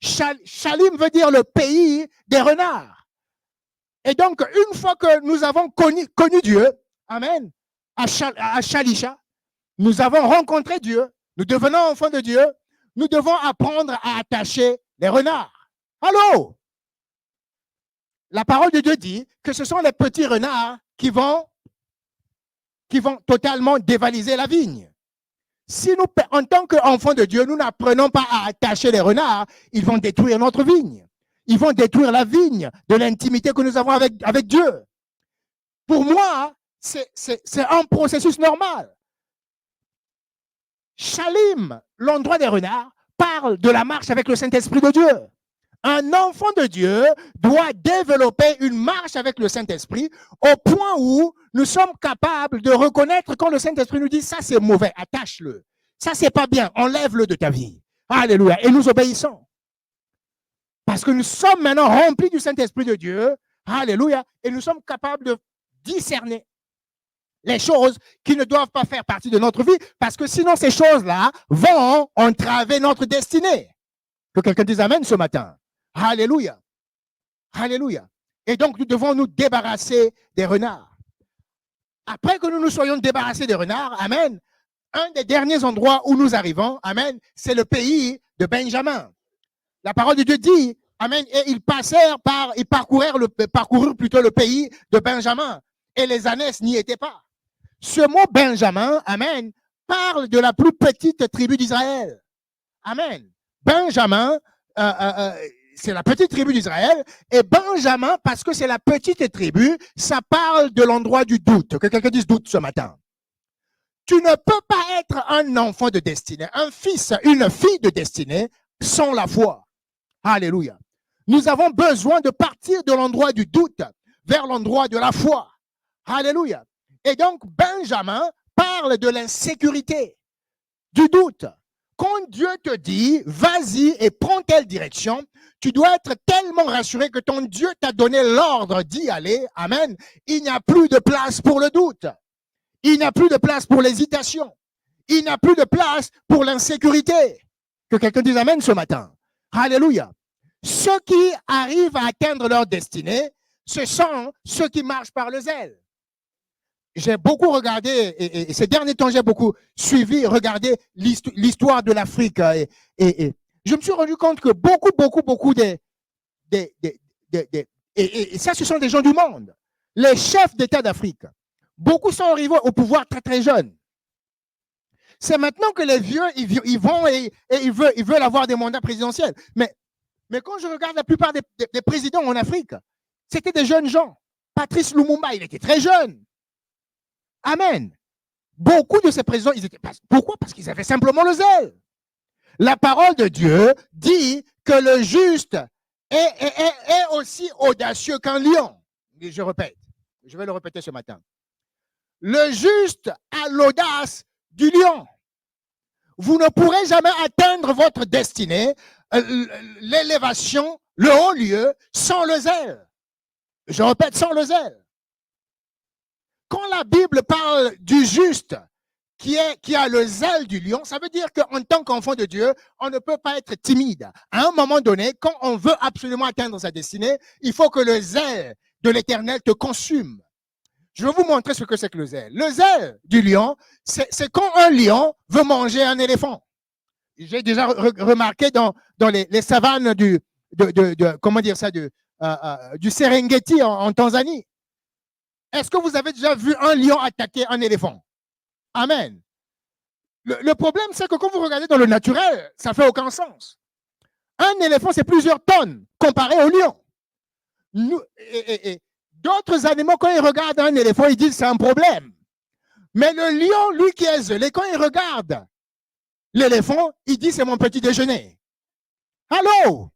Speaker 2: Shalim veut dire le pays des renards. Et donc, une fois que nous avons connu Dieu, amen, à Shalisha, nous avons rencontré Dieu, nous devenons enfants de Dieu, nous devons apprendre à attacher les renards. Allô? La parole de Dieu dit que ce sont les petits renards qui vont totalement dévaliser la vigne. Si nous, en tant qu'enfants de Dieu, nous n'apprenons pas à attacher les renards, ils vont détruire notre vigne. Ils vont détruire la vigne de l'intimité que nous avons avec Dieu. Pour moi, c'est un processus normal. Shalim, l'endroit des renards, parle de la marche avec le Saint-Esprit de Dieu. Un enfant de Dieu doit développer une marche avec le Saint-Esprit au point où nous sommes capables de reconnaître quand le Saint-Esprit nous dit ça c'est mauvais, attache-le. Ça c'est pas bien, enlève-le de ta vie. Alléluia. Et nous obéissons. Parce que nous sommes maintenant remplis du Saint-Esprit de Dieu. Alléluia. Et nous sommes capables de discerner les choses qui ne doivent pas faire partie de notre vie, parce que sinon ces choses-là vont entraver notre destinée. Que quelqu'un dise amen ce matin. Alléluia. Alléluia. Et donc nous devons nous débarrasser des renards. Après que nous nous soyons débarrassés des renards, amen, un des derniers endroits où nous arrivons, amen, c'est le pays de Benjamin. La parole de Dieu dit, amen, et ils parcoururent plutôt le pays de Benjamin, et les ânesses n'y étaient pas. Ce mot Benjamin, amen, parle de la plus petite tribu d'Israël. Amen. Benjamin, c'est la petite tribu d'Israël. Et Benjamin, parce que c'est la petite tribu, ça parle de l'endroit du doute. Que quelqu'un dise doute ce matin. Tu ne peux pas être un enfant de destinée, un fils, une fille de destinée sans la foi. Alléluia. Nous avons besoin de partir de l'endroit du doute vers l'endroit de la foi. Alléluia. Et donc, Benjamin parle de l'insécurité, du doute. Quand Dieu te dit, vas-y et prends telle direction, tu dois être tellement rassuré que ton Dieu t'a donné l'ordre d'y aller. Amen. Il n'y a plus de place pour le doute. Il n'y a plus de place pour l'hésitation. Il n'y a plus de place pour l'insécurité. Que quelqu'un dise amen ce matin. Alléluia. Ceux qui arrivent à atteindre leur destinée, ce sont ceux qui marchent par le zèle. J'ai beaucoup regardé, et ces derniers temps, j'ai beaucoup regardé l'histoire de l'Afrique. Et je me suis rendu compte que beaucoup et ça, ce sont des gens du monde. Les chefs d'État d'Afrique, beaucoup sont arrivés au pouvoir très, très jeunes. C'est maintenant que les vieux, ils vont et ils veulent avoir des mandats présidentiels. Mais quand je regarde la plupart des présidents en Afrique, c'était des jeunes gens. Patrice Lumumba, il était très jeune. Amen. Beaucoup de ces présidents, ils étaient. Pourquoi? Parce qu'ils avaient simplement le zèle. La parole de Dieu dit que le juste est aussi audacieux qu'un lion. Et je répète, je vais le répéter ce matin. Le juste a l'audace du lion. Vous ne pourrez jamais atteindre votre destinée, l'élévation, le haut lieu, sans le zèle. Je répète, sans le zèle. quand la Bible parle du juste qui a le zèle du lion, ça veut dire qu'en tant qu'enfant de Dieu, on ne peut pas être timide. À un moment donné, quand on veut absolument atteindre sa destinée, il faut que le zèle de l'Éternel te consume. Je vais vous montrer ce que c'est que le zèle. Le zèle du lion, c'est quand un lion veut manger un éléphant. J'ai déjà remarqué dans les savanes du Serengeti en Tanzanie. Est-ce que vous avez déjà vu un lion attaquer un éléphant? Amen. Le problème, c'est que quand vous regardez dans le naturel, ça ne fait aucun sens. Un éléphant, c'est plusieurs tonnes comparé au lion. D'autres animaux, quand ils regardent un éléphant, ils disent c'est un problème. Mais le lion, lui qui est zélé, quand il regarde l'éléphant, il dit c'est mon petit déjeuner. Allô?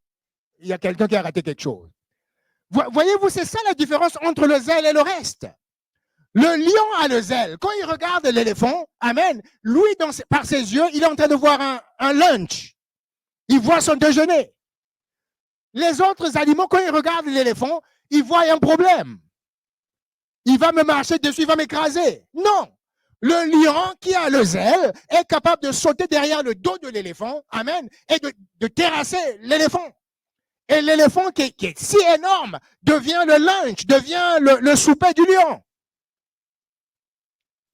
Speaker 2: Il y a quelqu'un qui a raté quelque chose. Voyez-vous, c'est ça la différence entre le zèle et le reste. Le lion a le zèle. Quand il regarde l'éléphant, amen, lui, par ses yeux, il est en train de voir un lunch. Il voit son déjeuner. Les autres animaux, quand ils regardent l'éléphant, ils voient un problème. Il va me marcher dessus, il va m'écraser. Non. Le lion qui a le zèle est capable de sauter derrière le dos de l'éléphant, amen, et de terrasser l'éléphant. Et l'éléphant qui est si énorme devient le lunch, devient le souper du lion.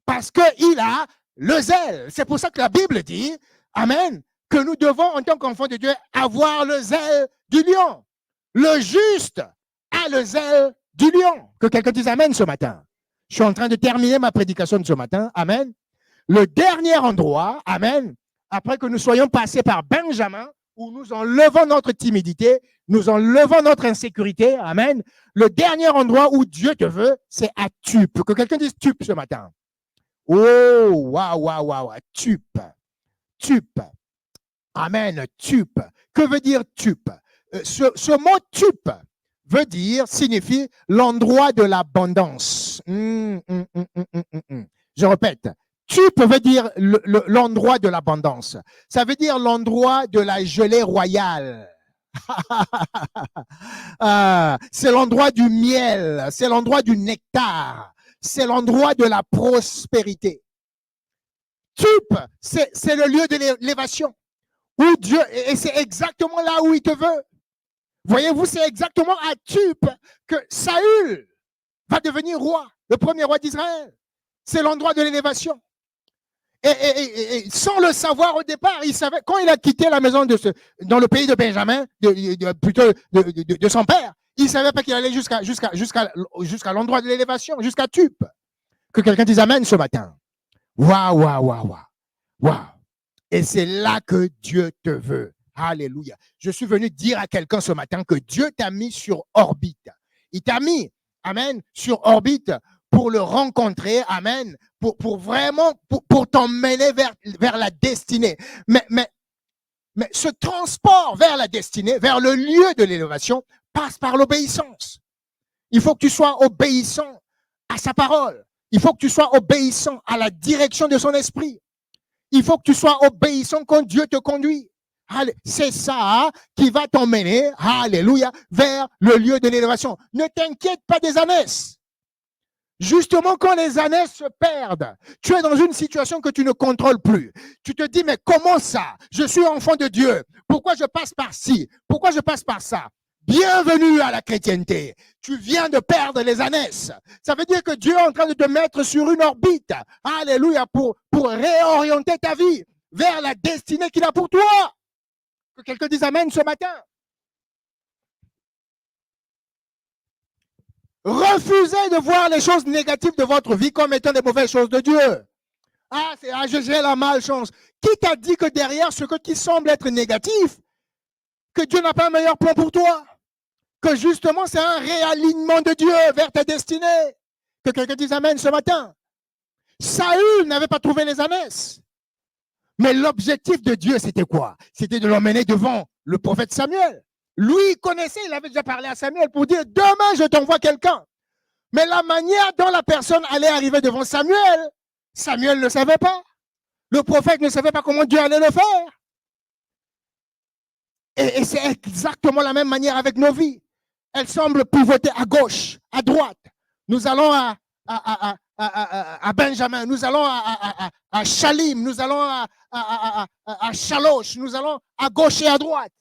Speaker 2: Parce qu'il a le zèle. C'est pour ça que la Bible dit, amen, que nous devons, en tant qu'enfants de Dieu, avoir le zèle du lion. Le juste a le zèle du lion. Que quelqu'un dise amen ce matin. Je suis en train de terminer ma prédication de ce matin. Amen. Le dernier endroit, amen, après que nous soyons passés par Benjamin, où nous enlevons notre timidité, nous enlevons notre insécurité, amen. Le dernier endroit où Dieu te veut, c'est à Tup. Que quelqu'un dise Tup ce matin. Oh, waouh, Tup. Tup. Amen, Tup. Que veut dire Tup? Ce mot Tup signifie l'endroit de l'abondance. Je répète, Tup veut dire l'endroit de l'abondance. Ça veut dire l'endroit de la gelée royale. C'est l'endroit du miel, c'est l'endroit du nectar, c'est l'endroit de la prospérité. Tup, c'est le lieu de l'élévation. Où Dieu, et c'est exactement là où il te veut. Voyez-vous, c'est exactement à Tup que Saül va devenir roi, le premier roi d'Israël. C'est l'endroit de l'élévation. Et sans le savoir au départ, il savait, quand il a quitté la maison dans le pays de Benjamin, plutôt de son père, il ne savait pas qu'il allait jusqu'à l'endroit de l'élévation, jusqu'à Tup. Que quelqu'un dise amen ce matin. Waouh. Et c'est là que Dieu te veut. Alléluia. Je suis venu dire à quelqu'un ce matin que Dieu t'a mis sur orbite. Il t'a mis, amen, sur orbite pour le rencontrer, amen, pour vraiment, pour t'emmener vers la destinée. Mais ce transport vers la destinée, vers le lieu de l'élévation, passe par l'obéissance. Il faut que tu sois obéissant à sa parole. Il faut que tu sois obéissant à la direction de son esprit. Il faut que tu sois obéissant quand Dieu te conduit. C'est ça qui va t'emmener, alléluia, vers le lieu de l'élévation. Ne t'inquiète pas des ânesses. Justement, quand les ânesses se perdent, tu es dans une situation que tu ne contrôles plus. Tu te dis, mais comment ça? Je suis enfant de Dieu. Pourquoi je passe par ci? Pourquoi je passe par ça? Bienvenue à la chrétienté. Tu viens de perdre les ânesses. Ça veut dire que Dieu est en train de te mettre sur une orbite. Alléluia, pour réorienter ta vie vers la destinée qu'il a pour toi. Que quelqu'un dise amen ce matin. Refusez de voir les choses négatives de votre vie comme étant des mauvaises choses de Dieu. J'ai la malchance. Qui t'a dit que derrière ce qui semble être négatif, que Dieu n'a pas un meilleur plan pour toi? Que justement, c'est un réalignement de Dieu vers ta destinée. Que quelqu'un dise amen ce matin. Saül n'avait pas trouvé les ânesses. Mais l'objectif de Dieu, c'était quoi? C'était de l'emmener devant le prophète Samuel. Lui, il connaissait, il avait déjà parlé à Samuel pour dire, demain, je t'envoie quelqu'un. Mais la manière dont la personne allait arriver devant Samuel, Samuel ne savait pas. Le prophète ne savait pas comment Dieu allait le faire. Et c'est exactement la même manière avec nos vies. Elles semblent pivoter à gauche, à droite. Nous allons à Benjamin, nous allons à Shalim, nous allons à Chaloche, nous allons à gauche et à droite.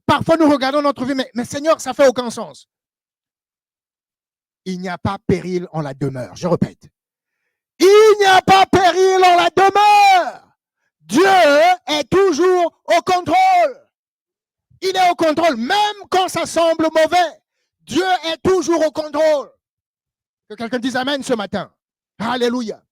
Speaker 2: Parfois, nous regardons notre vie, mais Seigneur, ça fait aucun sens. Il n'y a pas péril en la demeure. Je répète. Il n'y a pas péril en la demeure. Dieu est toujours au contrôle. Il est au contrôle, même quand ça semble mauvais. Dieu est toujours au contrôle. Que quelqu'un dise Amen ce matin. Alléluia.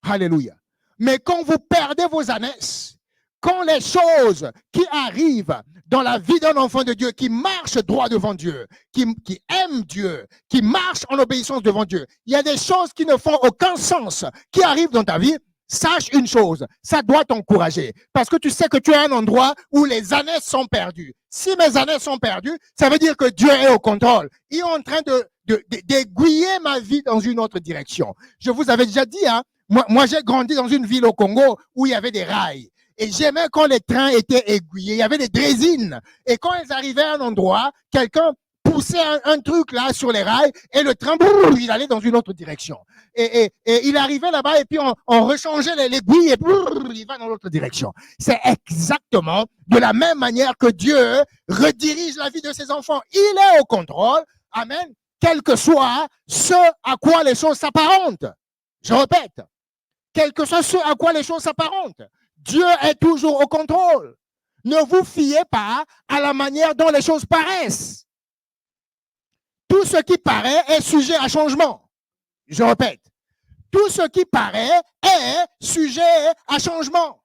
Speaker 2: Alléluia. Mais quand vous perdez vos ânesses, quand les choses qui arrivent dans la vie d'un enfant de Dieu, qui marche droit devant Dieu, qui aime Dieu, qui marche en obéissance devant Dieu, il y a des choses qui ne font aucun sens, qui arrivent dans ta vie. Sache une chose, ça doit t'encourager. Parce que tu sais que tu es à un endroit où les années sont perdues. Si mes années sont perdues, ça veut dire que Dieu est au contrôle. Il est en train d'aiguiller ma vie dans une autre direction. Je vous avais déjà dit, hein, moi j'ai grandi dans une ville au Congo où il y avait des rails. Et j'aimais quand les trains étaient aiguillés. Il y avait des draisines. Et quand ils arrivaient à un endroit, quelqu'un poussait un truc là sur les rails et le train, il allait dans une autre direction. Et il arrivait là-bas et puis on rechangeait l'aiguille et il va dans l'autre direction. C'est exactement de la même manière que Dieu redirige la vie de ses enfants. Il est au contrôle. Amen. Quel que soit ce à quoi les choses s'apparentent. Je répète. Quel que soit ce à quoi les choses s'apparentent. Dieu est toujours au contrôle. Ne vous fiez pas à la manière dont les choses paraissent. Tout ce qui paraît est sujet à changement. Je répète. Tout ce qui paraît est sujet à changement.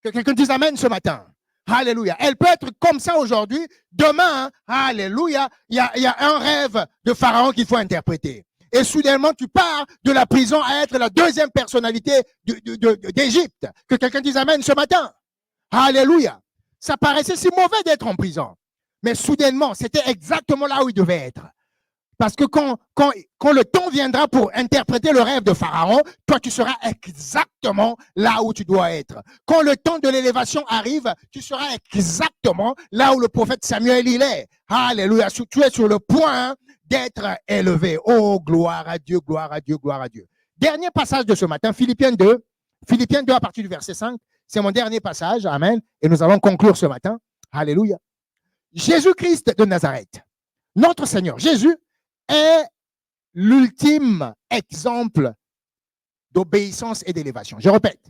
Speaker 2: Que quelqu'un dise Amen ce matin. Alléluia. Elle peut être comme ça aujourd'hui. Demain, alléluia, il y a un rêve de Pharaon qu'il faut interpréter. Et soudainement, tu pars de la prison à être la deuxième personnalité d'Égypte. Que quelqu'un dise Amen ce matin. Alléluia. Ça paraissait si mauvais d'être en prison. Mais soudainement, c'était exactement là où il devait être. Parce que quand le temps viendra pour interpréter le rêve de Pharaon, toi, tu seras exactement là où tu dois être. Quand le temps de l'élévation arrive, tu seras exactement là où le prophète Samuel il est. Alléluia. Tu es sur le point d'être élevé. Oh, gloire à Dieu, gloire à Dieu, gloire à Dieu. Dernier passage de ce matin, Philippiens 2 à partir du verset 5. C'est mon dernier passage. Amen. Et nous allons conclure ce matin. Alléluia. Jésus-Christ de Nazareth, notre Seigneur Jésus, est l'ultime exemple d'obéissance et d'élévation. Je répète.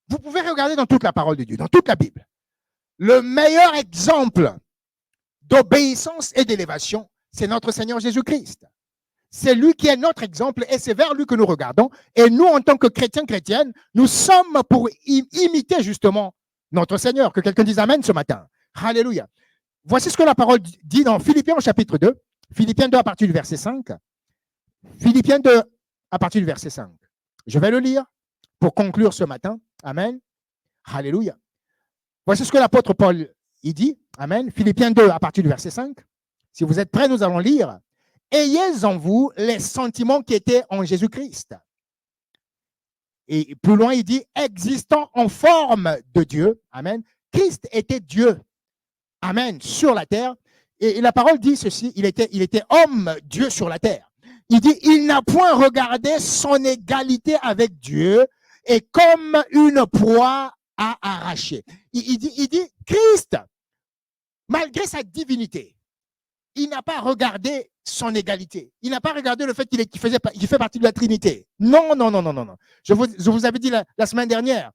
Speaker 2: Vous pouvez regarder dans toute la parole de Dieu, dans toute la Bible. Le meilleur exemple d'obéissance et d'élévation, c'est notre Seigneur Jésus-Christ. C'est lui qui est notre exemple et c'est vers lui que nous regardons. Et nous, en tant que chrétiens, chrétiennes, nous sommes pour imiter justement notre Seigneur. Que quelqu'un dise Amen ce matin. Alléluia. Voici ce que la parole dit dans Philippiens au chapitre 2. Philippiens 2 à partir du verset 5. Philippiens 2 à partir du verset 5. Je vais le lire pour conclure ce matin. Amen. Alléluia. Voici ce que l'apôtre Paul il dit. Amen. Philippiens 2 à partir du verset 5. Si vous êtes prêts, nous allons lire. Ayez en vous les sentiments qui étaient en Jésus-Christ. Et plus loin, il dit, existant en forme de Dieu. Amen. Christ était Dieu. Amen. Sur la terre. Et la parole dit ceci, il était homme, Dieu sur la terre. Il dit, il n'a point regardé son égalité avec Dieu et comme une proie à arracher. Il dit, Christ, malgré sa divinité, il n'a pas regardé son égalité. Il n'a pas regardé le fait qu'il fait partie de la Trinité. Non. Je vous avais dit la semaine dernière,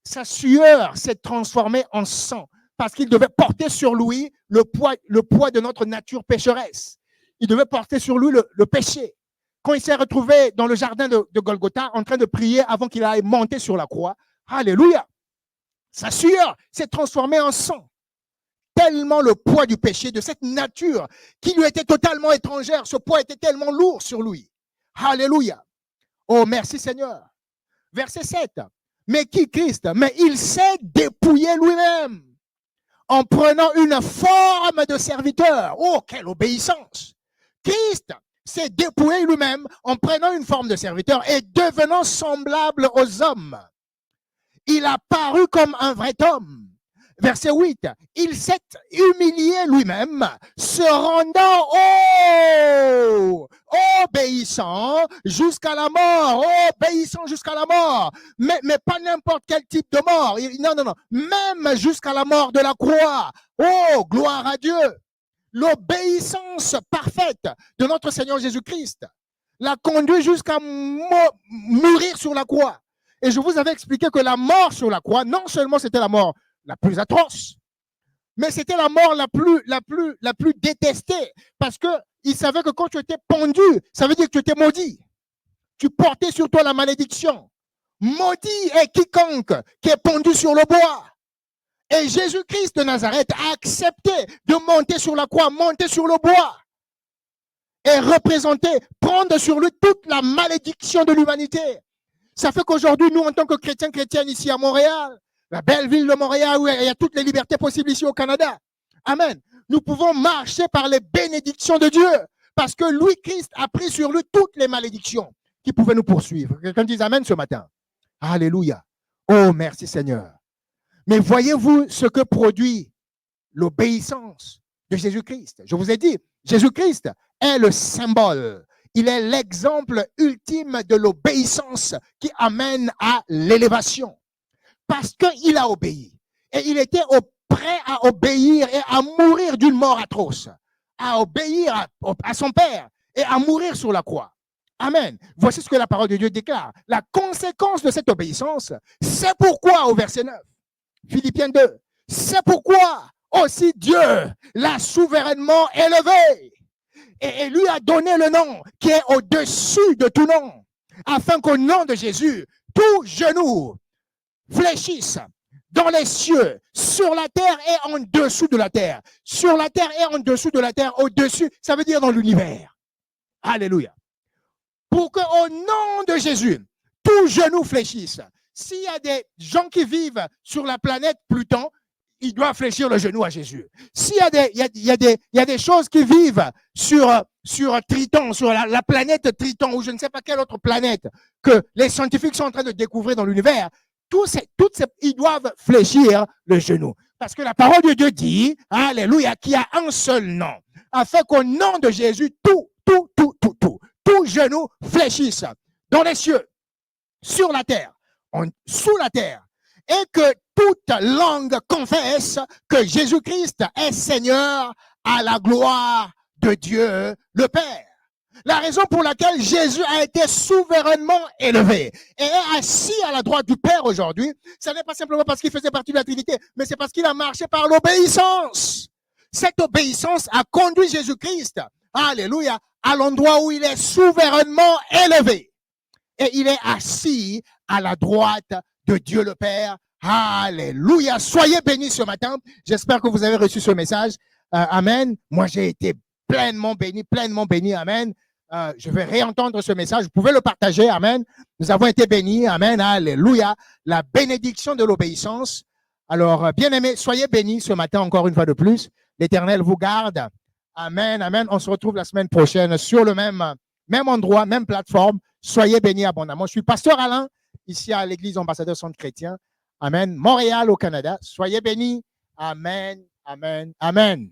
Speaker 2: sa sueur s'est transformée en sang. Parce qu'il devait porter sur lui le poids de notre nature pécheresse. Il devait porter sur lui le péché. Quand il s'est retrouvé dans le jardin de Golgotha, en train de prier avant qu'il aille monter sur la croix, alléluia, sa sueur s'est transformée en sang. Tellement le poids du péché, de cette nature qui lui était totalement étrangère, ce poids était tellement lourd sur lui. Alléluia. Oh, merci Seigneur. Verset 7. Mais qui Christ? Mais il s'est dépouillé lui-même. En prenant une forme de serviteur. Oh, quelle obéissance! Christ s'est dépouillé lui-même en prenant une forme de serviteur et devenant semblable aux hommes. Il a paru comme un vrai homme. Verset 8. Il s'est humilié lui-même, se rendant obéissant jusqu'à la mort, obéissant jusqu'à la mort, mais pas n'importe quel type de mort, non, même jusqu'à la mort de la croix. Oh, gloire à Dieu. L'obéissance parfaite de notre Seigneur Jésus-Christ l'a conduit jusqu'à mourir sur la croix. Et je vous avais expliqué que la mort sur la croix, non seulement c'était la mort la plus atroce, mais c'était la mort la plus détestée, parce qu'il savait que quand tu étais pendu, ça veut dire que tu étais maudit. Tu portais sur toi la malédiction. Maudit est quiconque qui est pendu sur le bois. Et Jésus-Christ de Nazareth a accepté de monter sur la croix, monter sur le bois et représenter, prendre sur lui toute la malédiction de l'humanité. Ça fait qu'aujourd'hui, nous, en tant que chrétiennes ici à Montréal, la belle ville de Montréal où il y a toutes les libertés possibles ici au Canada. Amen. Nous pouvons marcher par les bénédictions de Dieu parce que lui, Christ, a pris sur lui toutes les malédictions qui pouvaient nous poursuivre. Quelqu'un dise Amen ce matin. Alléluia. Oh, merci Seigneur. Mais voyez-vous ce que produit l'obéissance de Jésus-Christ? Je vous ai dit, Jésus-Christ est le symbole. Il est l'exemple ultime de l'obéissance qui amène à l'élévation. Parce qu'il a obéi. Et il était prêt à obéir et à mourir d'une mort atroce. À obéir à son Père et à mourir sur la croix. Amen. Voici ce que la parole de Dieu déclare. La conséquence de cette obéissance, c'est pourquoi au verset 9, Philippiens 2, c'est pourquoi aussi Dieu l'a souverainement élevé et lui a donné le nom qui est au-dessus de tout nom, afin qu'au nom de Jésus, tout genou fléchisse dans les cieux, sur la terre et en dessous de la terre. Sur la terre et en dessous de la terre, au-dessus, ça veut dire dans l'univers. Alléluia. Pour qu'au nom de Jésus, tout genou fléchisse. S'il y a des gens qui vivent sur la planète Pluton, ils doivent fléchir le genou à Jésus. S'il y a des choses qui vivent sur Triton, sur la planète Triton, ou je ne sais pas quelle autre planète que les scientifiques sont en train de découvrir dans l'univers, ils doivent fléchir le genou. Parce que la parole de Dieu dit, alléluia, qu'il y a un seul nom, afin qu'au nom de Jésus, tout genou fléchisse dans les cieux, sur la terre, sous la terre, et que toute langue confesse que Jésus-Christ est Seigneur à la gloire de Dieu le Père. La raison pour laquelle Jésus a été souverainement élevé et est assis à la droite du Père aujourd'hui, ce n'est pas simplement parce qu'il faisait partie de la Trinité, mais c'est parce qu'il a marché par l'obéissance. Cette obéissance a conduit Jésus-Christ, alléluia, à l'endroit où il est souverainement élevé. Et il est assis à la droite de Dieu le Père. Alléluia. Soyez bénis ce matin. J'espère que vous avez reçu ce message. Amen. Moi, j'ai été pleinement béni. Amen. Je vais réentendre ce message. Vous pouvez le partager. Amen. Nous avons été bénis. Amen. Alléluia. La bénédiction de l'obéissance. Alors, bien-aimés, soyez bénis ce matin encore une fois de plus. L'Éternel vous garde. Amen. Amen. On se retrouve la semaine prochaine sur le même endroit, même plateforme. Soyez bénis abondamment. Je suis pasteur Alain, ici à l'Église Ambassadeur Centre Chrétien. Amen. Montréal au Canada. Soyez bénis. Amen. Amen. Amen.